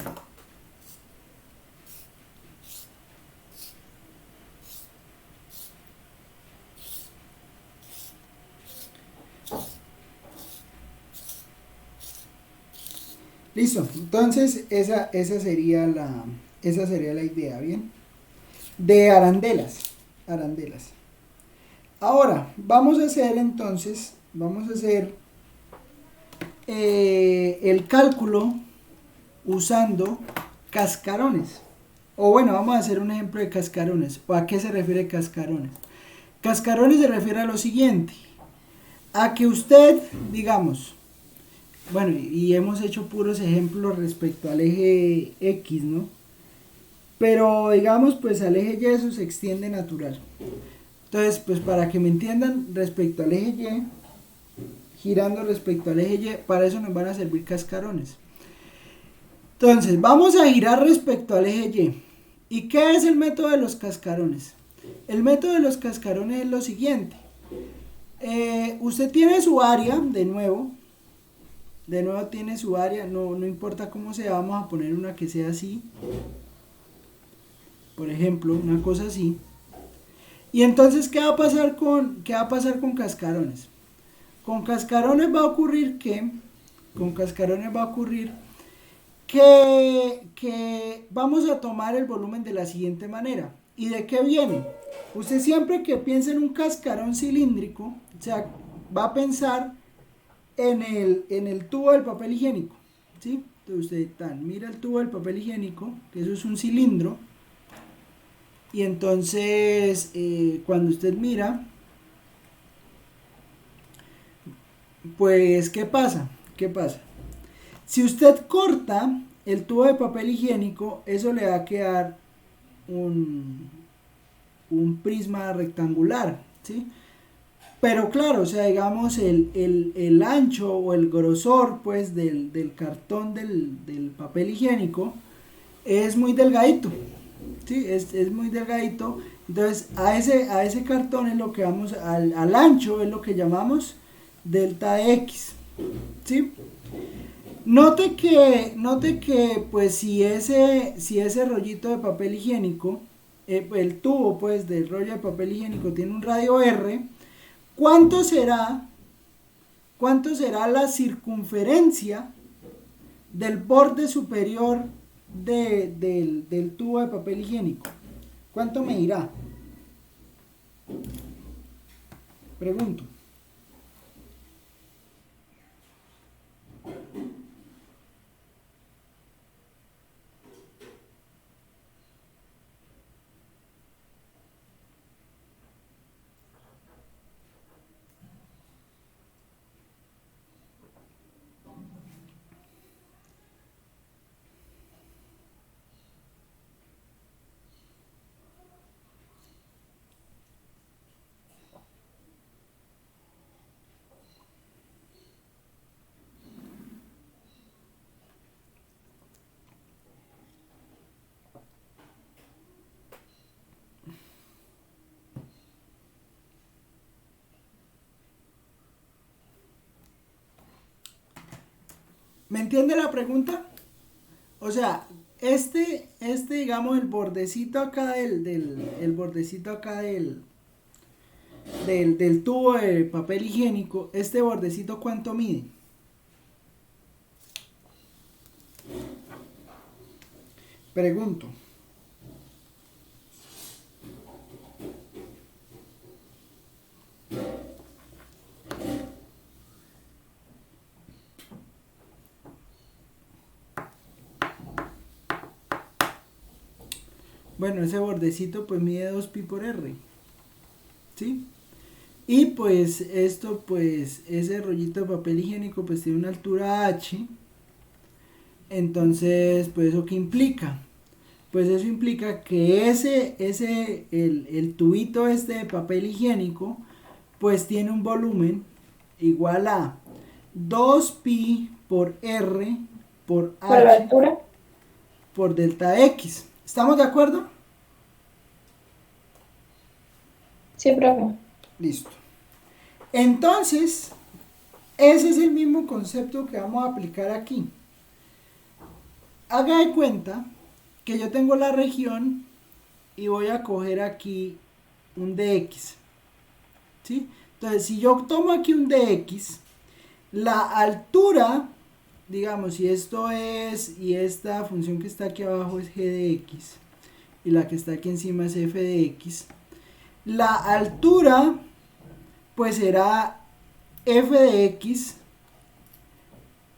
A: Listo. Entonces, esa sería la idea, ¿bien? De arandelas. Arandelas. Ahora, vamos a hacer el cálculo usando cascarones. O bueno, vamos a hacer un ejemplo de cascarones. ¿O a qué se refiere cascarones? Cascarones se refiere a lo siguiente. A que usted, digamos, bueno, y hemos hecho puros ejemplos respecto al eje X, ¿no? Pero digamos, pues al eje Y eso se extiende natural. Entonces, pues para que me entiendan, respecto al eje Y, girando respecto al eje Y, para eso nos van a servir cascarones. Entonces, vamos a girar respecto al eje Y. ¿Y qué es el método de los cascarones? El método de los cascarones es lo siguiente. Usted tiene su área, de nuevo tiene su área, no importa cómo sea, vamos a poner una que sea así. Por ejemplo, una cosa así. Y entonces, ¿qué va a pasar con cascarones? Con cascarones va a ocurrir que vamos a tomar el volumen de la siguiente manera. ¿Y de qué viene? Usted siempre que piense en un cascarón cilíndrico, o sea, va a pensar en el tubo del papel higiénico, ¿sí? Entonces usted mira el tubo del papel higiénico, que eso es un cilindro, y entonces cuando usted mira, pues ¿qué pasa? Si usted corta el tubo de papel higiénico, eso le va a quedar un prisma rectangular, ¿sí? Pero claro, o sea, digamos el ancho o el grosor pues del cartón del papel higiénico es muy delgadito, ¿sí? Es muy delgadito, Entonces, a ese cartón es lo que vamos, al ancho es lo que llamamos delta X, ¿sí? Note que pues si ese rollito de papel higiénico, el tubo pues del rollo de papel higiénico tiene un radio R, ¿cuánto será la circunferencia del borde superior del tubo de papel higiénico? ¿Cuánto medirá? Pregunto. ¿Me entiende la pregunta? O sea, digamos, el bordecito acá el bordecito acá del tubo de papel higiénico, este bordecito, ¿cuánto mide? Pregunto. Bueno, ese bordecito pues mide 2pi por r, ¿sí? Y pues esto pues, ese rollito de papel higiénico pues tiene una altura h, entonces pues ¿eso qué implica? Pues eso implica que el tubito este de papel higiénico pues tiene un volumen igual a 2pi por r por
D: ¿Por la
A: h
D: altura?
A: por delta x. ¿Estamos de acuerdo?
D: Sí, profe.
A: Listo. Entonces, ese es el mismo concepto que vamos a aplicar aquí. Haga de cuenta que yo tengo la región y voy a coger aquí un dx, ¿sí? Entonces, si yo tomo aquí un dx, la altura, digamos, si esto es, y esta función que está aquí abajo es g de x, y la que está aquí encima es f de x, la altura, pues será f de x,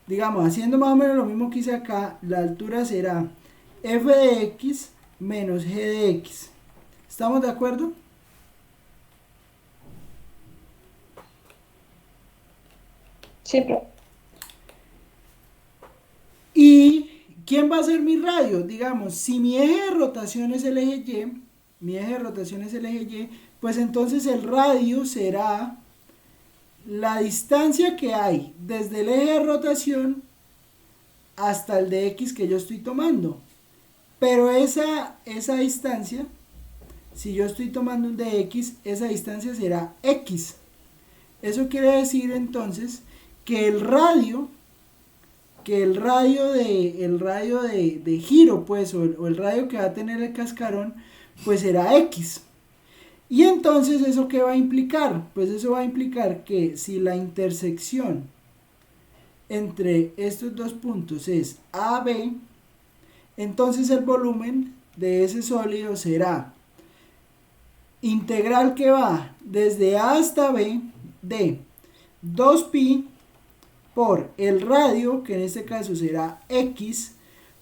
A: digamos, haciendo más o menos lo mismo que hice acá, la altura será f de x menos g de x. ¿Estamos de acuerdo?
D: Sí, profe.
A: ¿Y quién va a ser mi radio? Digamos, si mi eje de rotación es el eje Y, pues entonces el radio será la distancia que hay desde el eje de rotación hasta el de X que yo estoy tomando. Pero esa distancia, si yo estoy tomando un de X, esa distancia será X. Eso quiere decir entonces que el radio de giro, pues, o el radio que va a tener el cascarón, pues será X. Y entonces, ¿eso qué va a implicar? Pues eso va a implicar que si la intersección entre estos dos puntos es AB, entonces el volumen de ese sólido será integral que va desde A hasta B de 2pi por el radio, que en este caso será X,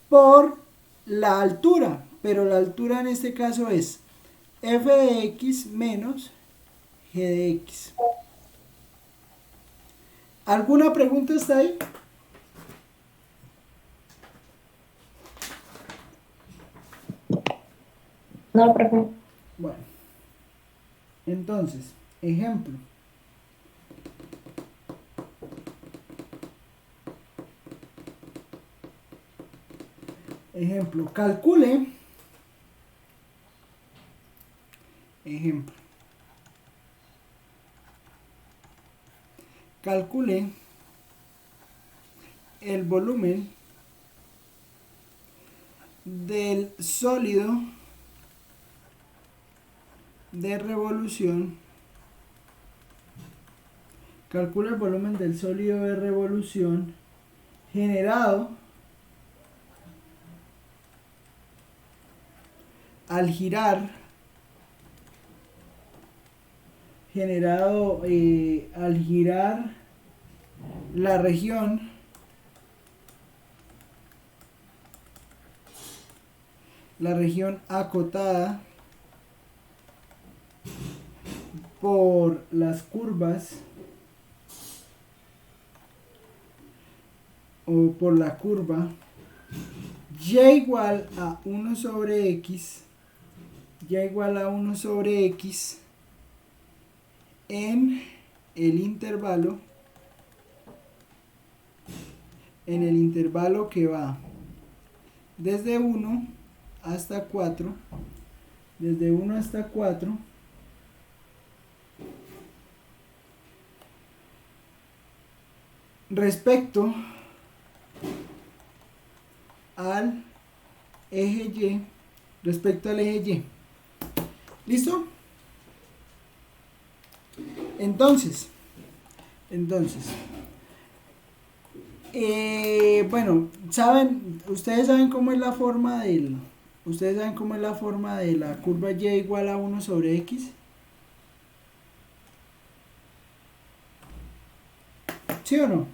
A: por la altura, pero la altura en este caso es f de x menos g de x. ¿Alguna pregunta hasta ahí?
D: No, profe.
A: Bueno, entonces, ejemplo. Ejemplo, calcule Ejemplo. Calcule el volumen del sólido de revolución. Calcula el volumen del sólido de revolución generado al girar la región acotada por las curvas o por la curva y igual a 1 sobre x, en el intervalo que va desde 1 hasta 4, respecto al eje Y, ¿Listo? Entonces, bueno, ustedes saben cómo es la forma de la curva Y igual a 1 sobre X. ¿Sí o no?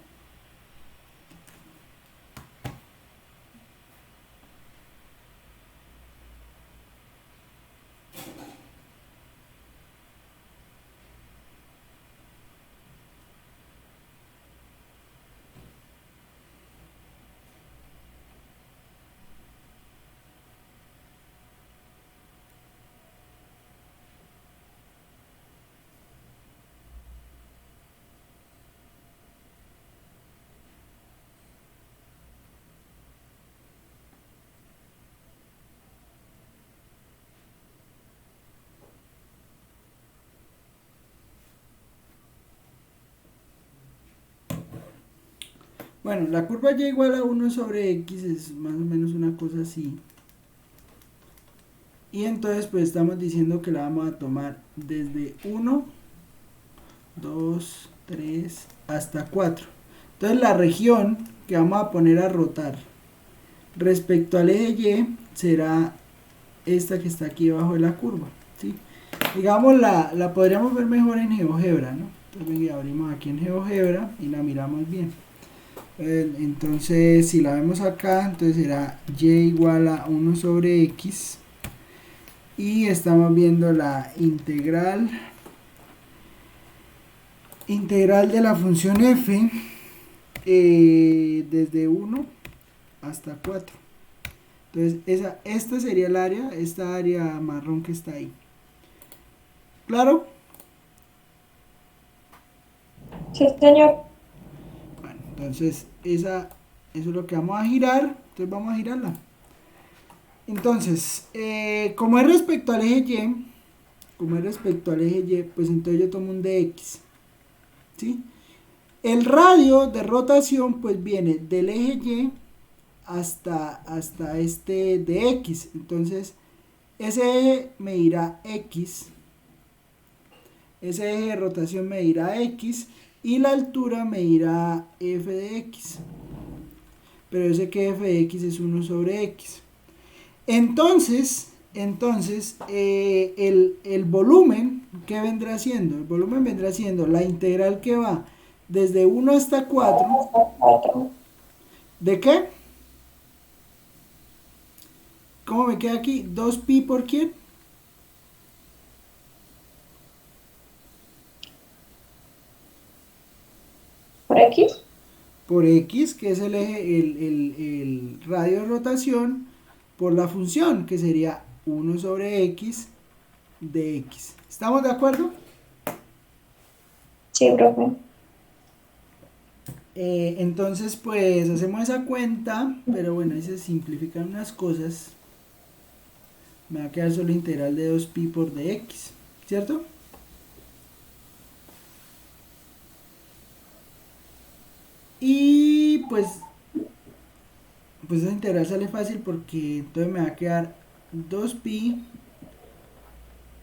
A: Bueno, la curva Y igual a 1 sobre X es más o menos una cosa así. Y entonces pues estamos diciendo que la vamos a tomar desde 1, 2, 3 hasta 4. Entonces la región que vamos a poner a rotar respecto al eje Y será esta que está aquí debajo de la curva, ¿sí? Digamos, la podríamos ver mejor en GeoGebra, ¿no? Entonces abrimos aquí en GeoGebra y la miramos bien. Entonces si la vemos acá, entonces será Y igual a 1 sobre X y estamos viendo la integral de la función f desde 1 hasta 4. Entonces esta sería el área, esta área marrón que está ahí. ¿Claro?
D: Sí, señor.
A: Bueno, entonces eso es lo que vamos a girar. Entonces vamos a girarla. Entonces, como es respecto al eje Y, pues entonces yo tomo un dx, ¿sí? El radio de rotación pues viene del eje Y hasta este de X. Entonces, ese eje me dirá X. Ese eje de rotación me dirá X y la altura me dirá f de X. Pero yo sé que f de X es 1 sobre X. Entonces el volumen, ¿qué vendrá siendo? El volumen vendrá siendo la integral que va desde 1 hasta 4. ¿De qué? ¿Cómo me queda aquí? 2pi por quién?
D: ¿Por X?
A: Por X, que es el eje, el radio de rotación, por la función, que sería 1 sobre X de X. ¿Estamos de acuerdo?
D: Sí, profe.
A: Entonces, pues hacemos esa cuenta, pero bueno, ahí se simplifican unas cosas. Me va a quedar solo integral de 2pi por dx. ¿cierto? Y pues esa integral sale fácil porque entonces me va a quedar 2pi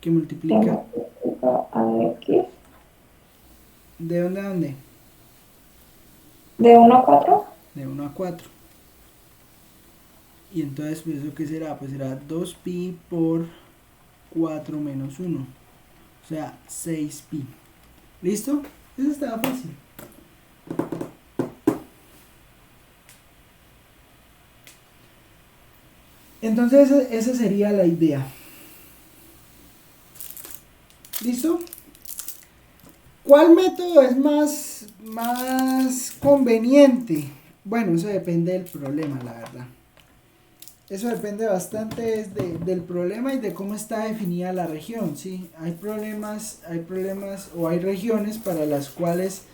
A: que multiplica
D: A X
A: ¿de dónde a dónde?
D: de 1 a 4.
A: De 1 a 4. Y entonces, pues, ¿eso qué será? Pues será 2pi por 4 menos 1. O sea, 6pi. ¿Listo? Eso estaba fácil. Entonces, esa sería la idea. ¿Listo? ¿Cuál método es más conveniente? Bueno, eso depende del problema, la verdad. Eso depende bastante del problema y de cómo está definida la región, ¿sí? Hay problemas o hay regiones para las cuales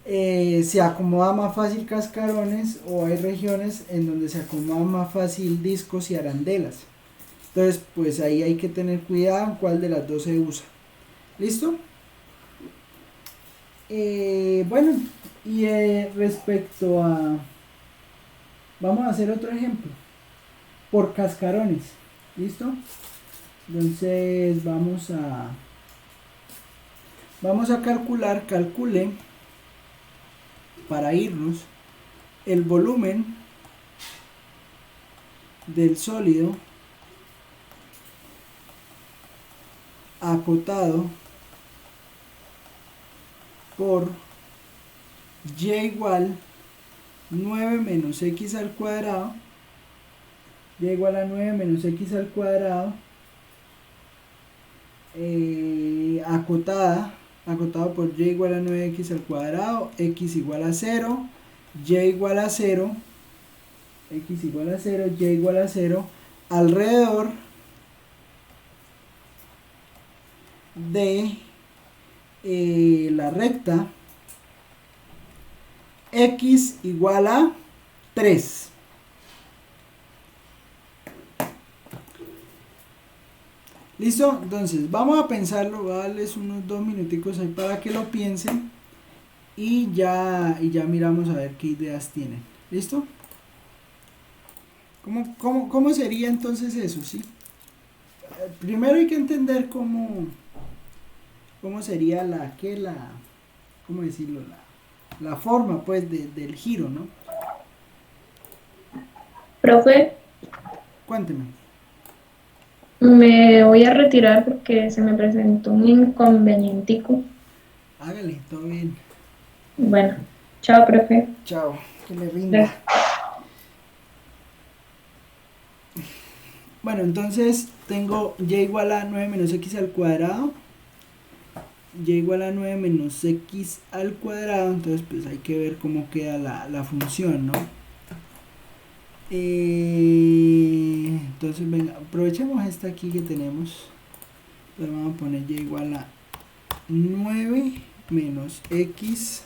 A: se acomoda más fácil cascarones, o hay regiones en donde se acomoda más fácil discos y arandelas. Entonces, pues ahí hay que tener cuidado en cuál de las dos se usa. ¿Listo? Bueno, y respecto a... Vamos a hacer otro ejemplo. Por cascarones. ¿Listo? Entonces vamos a calcule para irnos el volumen del sólido acotado por y igual 9 menos x al cuadrado, y igual a 9 menos x al cuadrado, acotado por y igual a 9x al cuadrado, x igual a 0, y igual a 0, x igual a 0, y igual a 0, alrededor de la recta x igual a 3. ¿Listo? Entonces vamos a pensarlo, voy a darles unos 2 minuticos ahí para que lo piensen y ya miramos a ver qué ideas tienen. ¿Listo? ¿Cómo sería entonces eso? ¿Sí? Primero hay que entender cómo sería ¿cómo decirlo? La forma pues del giro, ¿no?
D: Profe,
A: Cuénteme.
D: me voy a retirar porque se me presentó un inconvenientico.
A: Hágale, todo bien.
D: Bueno, chao, profe.
A: Chao, que le rinda.
D: Gracias.
A: Bueno, entonces tengo y igual a 9 menos x al cuadrado, y igual a 9 menos x al cuadrado, entonces pues hay que ver cómo queda la función, ¿no? Entonces venga, aprovechemos esta aquí que tenemos, entonces vamos a poner y igual a 9 menos x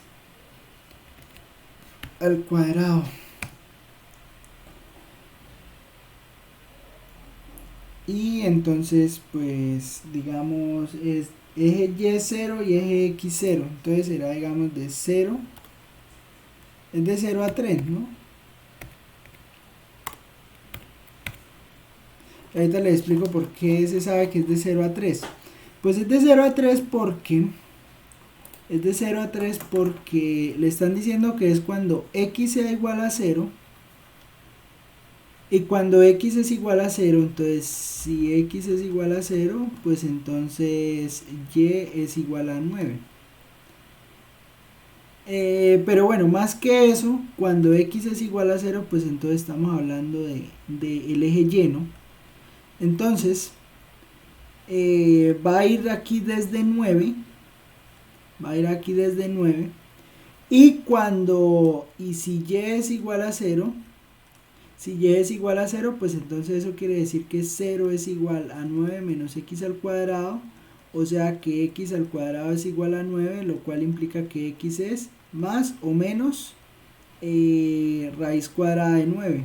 A: al cuadrado. Y entonces pues digamos es eje y0 y eje x0, entonces será digamos de 0, es de 0 a 3, ¿no? Ahorita les explico por qué se sabe que es de 0 a 3. Pues es de 0 a 3 porque le están diciendo que es cuando x sea igual a 0. Y cuando x es igual a 0, entonces si x es igual a 0, pues entonces y es igual a 9. Pero bueno, más que eso, cuando x es igual a 0, pues entonces estamos hablando del eje lleno. Entonces, va a ir aquí desde 9. Y si y es igual a 0, pues entonces eso quiere decir que 0 es igual a 9 menos x al cuadrado, o sea que x al cuadrado es igual a 9, lo cual implica que x es más o menos raíz cuadrada de 9.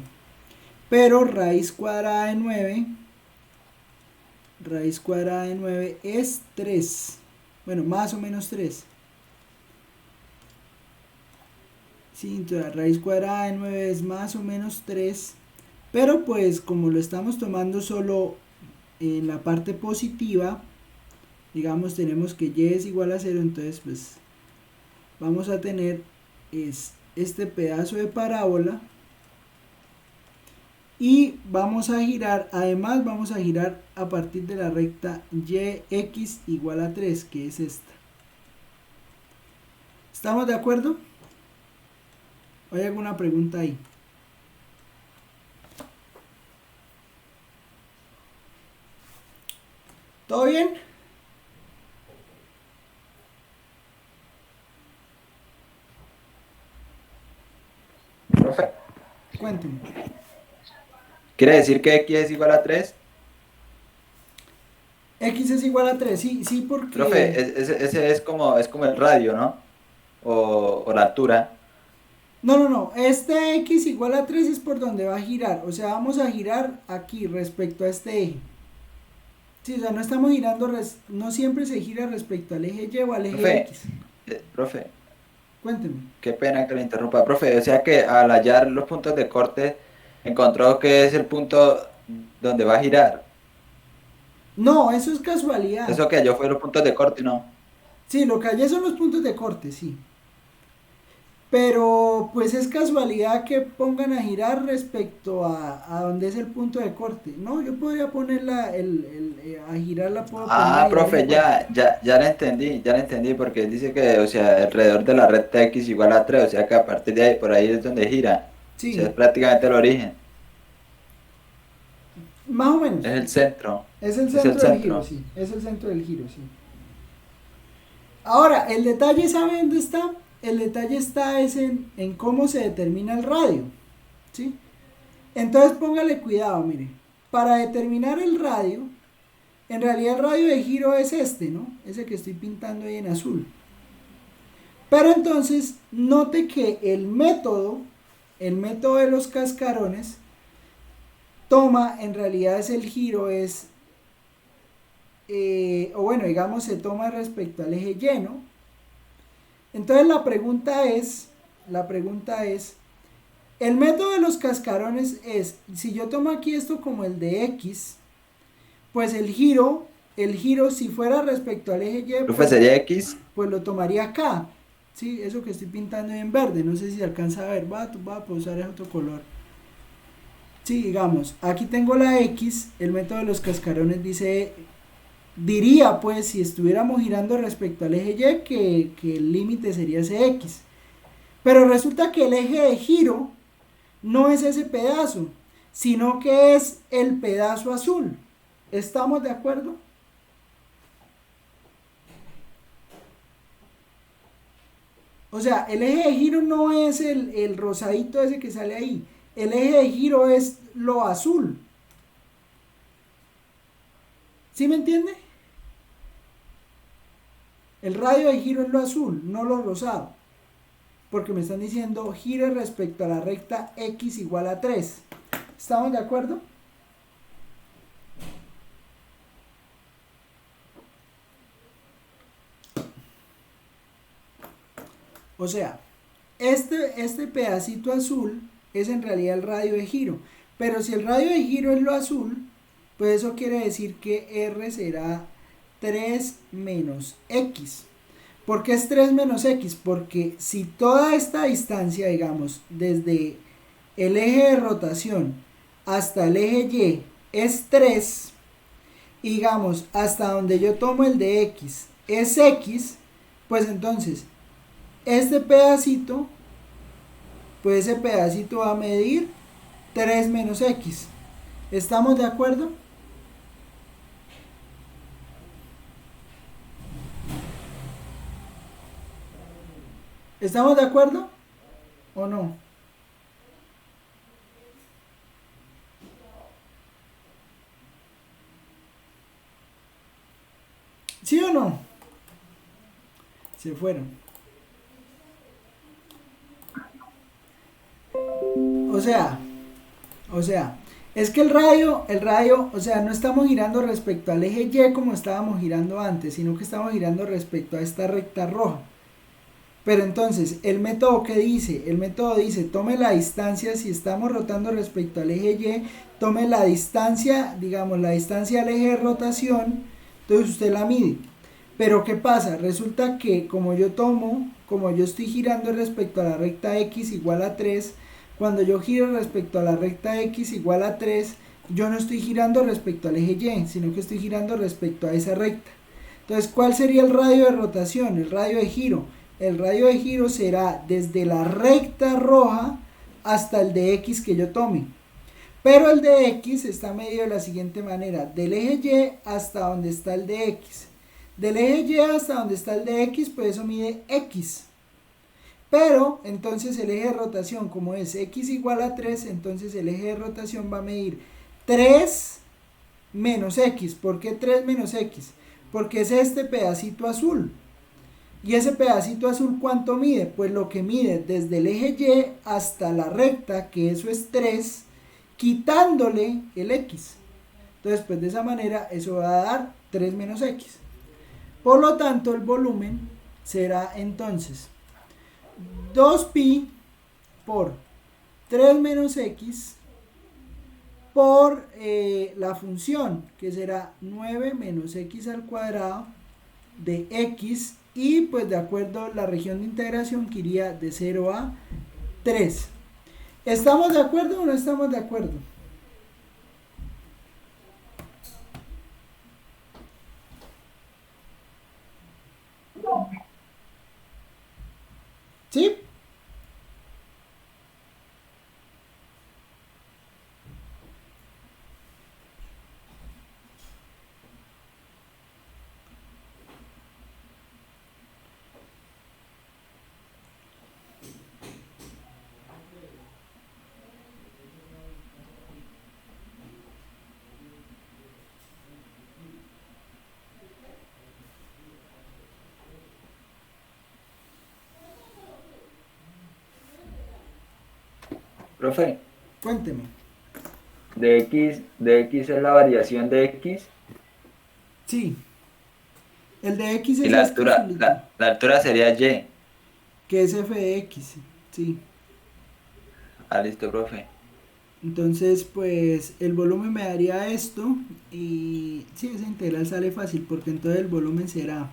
A: Pero raíz cuadrada de 9 raíz cuadrada de 9 es 3. Bueno, más o menos 3. Sí, entonces la raíz cuadrada de 9 es más o menos 3. Pero pues como lo estamos tomando solo en la parte positiva, digamos tenemos que y es igual a 0, entonces pues vamos a tener este pedazo de parábola y vamos a girar, además vamos a girar a partir de la recta yx igual a 3, que es esta. ¿Estamos de acuerdo? ¿Hay alguna pregunta ahí? ¿Todo bien?
B: Profe,
A: Cuéntenme.
B: ¿quiere decir que x es igual a 3?
A: X es igual a 3, sí, sí, porque...
B: Profe, ese es como el radio, ¿no? O la altura.
A: No, este X igual a 3 es por donde va a girar, o sea, vamos a girar aquí respecto a este eje. Sí, o sea, no estamos girando, no siempre se gira respecto al eje Y o al eje
B: Profe,
A: X.
B: profe,
A: Cuénteme.
B: qué pena que le interrumpa. Profe, o sea que al hallar los puntos de corte, encontró que es el punto donde va a girar.
A: No, eso es casualidad.
B: Eso que halló fue los puntos de corte, ¿no?
A: Sí, lo que hay son los puntos de corte, sí. Pero pues es casualidad que pongan a girar respecto a donde es el punto de corte. No, yo podría ponerla, a girar la puedo poner a
B: Ah,
A: girar
B: profe,
A: igual.
B: ya le entendí, porque dice que, o sea, alrededor de la recta x igual a 3, o sea que a partir de ahí, por ahí es donde gira. O sea,
A: Sí,
B: es prácticamente el origen,
A: más o menos.
B: es el centro,
A: Es el
B: es el
A: centro del giro,
B: centro.
A: sí. Es el centro del giro, sí. Ahora, el detalle, ¿sabe dónde está? El detalle está es en cómo se determina el radio, ¿sí? Entonces póngale cuidado, mire. Para determinar el radio, en realidad el radio de giro es este, ¿no? Ese que estoy pintando ahí en azul. Pero entonces, note que el método de los cascarones, toma, en realidad es el giro, o bueno, digamos, se toma respecto al eje Y, ¿no? Entonces la pregunta es, el método de los cascarones es, si yo tomo aquí esto como el de X, pues el giro si fuera respecto al eje Y,
B: Profe, sería x.
A: pues lo tomaría acá, ¿sí? Eso que estoy pintando ahí en verde, no sé si se alcanza a ver, va a usar otro color. Sí, digamos, aquí tengo la X, el método de los cascarones diría pues si estuviéramos girando respecto al eje Y que el límite sería ese X. Pero resulta que el eje de giro no es ese pedazo, sino que es el pedazo azul. ¿Estamos de acuerdo? O sea, el eje de giro no es el rosadito ese que sale ahí. El eje de giro es lo azul. ¿Sí me entiende? El radio de giro es lo azul, no lo rosado. Porque me están diciendo gire respecto a la recta x igual a 3. ¿Estamos de acuerdo? O sea, este pedacito azul es en realidad el radio de giro. Pero si el radio de giro es lo azul, pues eso quiere decir que R será 3 menos X. ¿Por qué es 3 menos X? Porque si toda esta distancia, digamos, desde el eje de rotación hasta el eje Y es 3, digamos, hasta donde yo tomo el de X es X, pues entonces este pedacito, pues ese pedacito va a medir 3 menos X. ¿Estamos de acuerdo? ¿Estamos de acuerdo? ¿O no? ¿Sí o no? Se fueron. O sea, Es que el radio, o sea, no estamos girando respecto al eje Y como estábamos girando antes, sino que estamos girando respecto a esta recta roja. Pero entonces, el método que dice, el método dice, tome la distancia, si estamos rotando respecto al eje Y, tome la distancia, digamos, la distancia al eje de rotación, entonces usted la mide. Pero ¿qué pasa? Resulta que como yo estoy girando respecto a la recta X igual a 3, cuando yo giro respecto a la recta X igual a 3, yo no estoy girando respecto al eje Y, sino que estoy girando respecto a esa recta. Entonces, ¿cuál sería el radio de rotación? El radio de giro. El radio de giro será desde la recta roja hasta el de X que yo tome. Pero el de X está medido de la siguiente manera. Del eje Y hasta donde está el de X. Del eje Y hasta donde está el de X, pues eso mide X. Pero entonces el eje de rotación, como es X igual a 3, entonces el eje de rotación va a medir 3 menos X. ¿Por qué 3 menos X? Porque es este pedacito azul. ¿Y ese pedacito azul cuánto mide? Pues lo que mide desde el eje Y hasta la recta, que eso es 3, quitándole el X. Entonces, pues de esa manera eso va a dar 3 menos X. Por lo tanto, el volumen será entonces 2pi por 3 menos X por la función, que será 9 menos X al cuadrado de X, y pues de acuerdo a la región de integración que iría de 0 a 3. ¿Estamos de acuerdo o no estamos de acuerdo? ¿Sí?
B: Profe,
A: Cuénteme.
B: de X es la variación de X
A: Sí. El de X
B: y
A: es
B: la
A: este
B: altura,
A: azulito,
B: la altura sería Y.
A: que es f de X. Sí.
B: Ah, listo, profe.
A: Entonces, pues el volumen me daría esto, y sí, esa integral sale fácil porque entonces el volumen será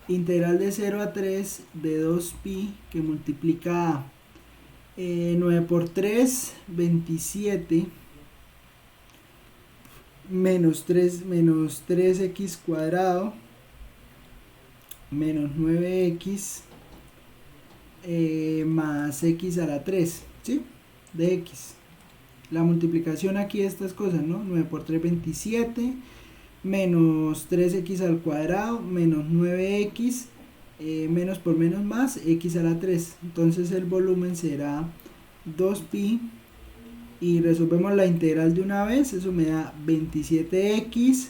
A: integral de 0 a 3 de 2pi que multiplica 9 por 3, 27, menos 3x cuadrado, menos 9x, más x a la 3, ¿sí? De x. La multiplicación aquí de estas cosas, ¿no? 9 por 3, 27, menos 3x al cuadrado, menos 9x, menos por menos más, x a la 3. Entonces el volumen será 2pi, y resolvemos la integral de una vez. Eso me da 27x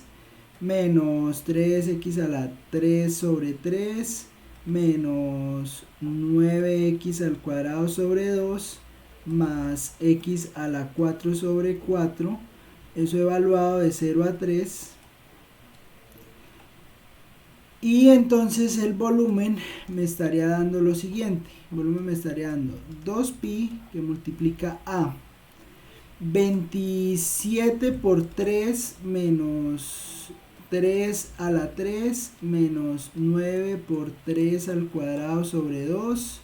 A: menos 3x a la 3 sobre 3 menos 9x al cuadrado sobre 2 más x a la 4 sobre 4, eso evaluado de 0 a 3. Y entonces el volumen me estaría dando lo siguiente. El volumen me estaría dando 2pi que multiplica a 27 por 3 menos 3 a la 3 menos 9 por 3 al cuadrado sobre 2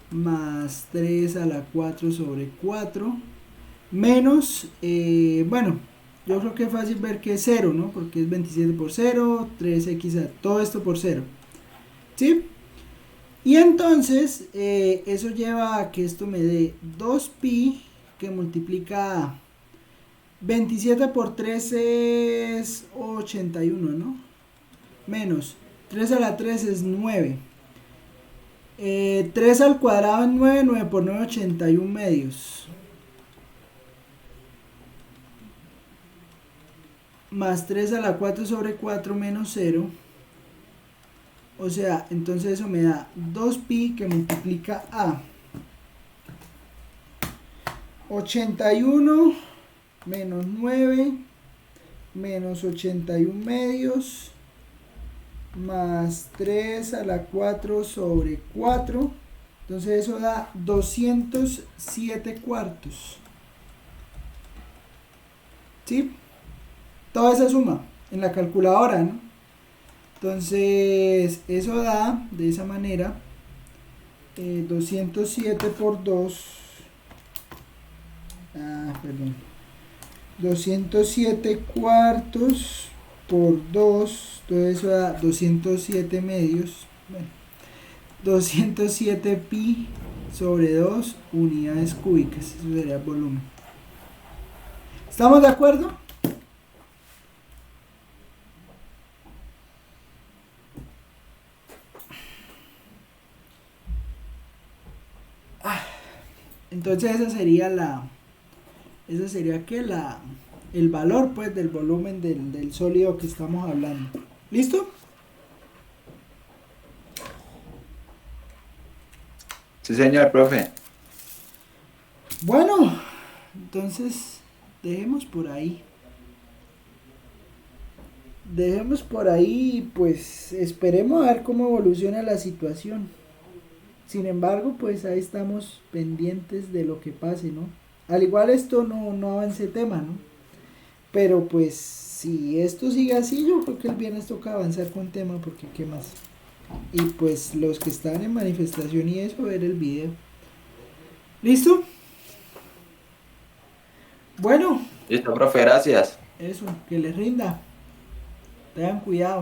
A: más 3 a la 4 sobre 4 menos, bueno, yo creo que es fácil ver que es 0, ¿no? Porque es 27 por 0, 3x, todo esto por 0, ¿sí? Y entonces eso lleva a que esto me dé 2pi que multiplica a 27 por 3 es 81, ¿no? Menos 3 a la 3 es 9. 3 al cuadrado es 9, 9 por 9, 81 medios. Más 3 a la 4 sobre 4 menos 0. O sea, entonces eso me da 2pi que multiplica a 81 menos 9 menos 81 medios más 3 a la 4 sobre 4. Entonces eso da 207 cuartos. ¿Sí? Toda esa suma en la calculadora, ¿no? Entonces eso da de esa manera 207 por 2. Perdón. 207 cuartos por 2. Todo eso da 207 medios. Bueno, 207 pi sobre 2 unidades cúbicas. Eso sería el volumen. ¿Estamos de acuerdo? Entonces esa sería el valor pues del volumen del sólido que estamos hablando. ¿Listo?
B: Sí, señor, profe.
A: Bueno, entonces dejemos por ahí. Y pues esperemos a ver cómo evoluciona la situación. Sin embargo, pues ahí estamos pendientes de lo que pase, ¿no? Al igual esto no avance tema, ¿no? Pero pues si esto sigue así, yo creo que el viernes toca avanzar con tema porque qué más. Y pues los que están en manifestación y eso, ver el video. ¿Listo? Bueno,
B: Listo, profe, gracias.
A: eso, que les rinda. Tengan cuidado.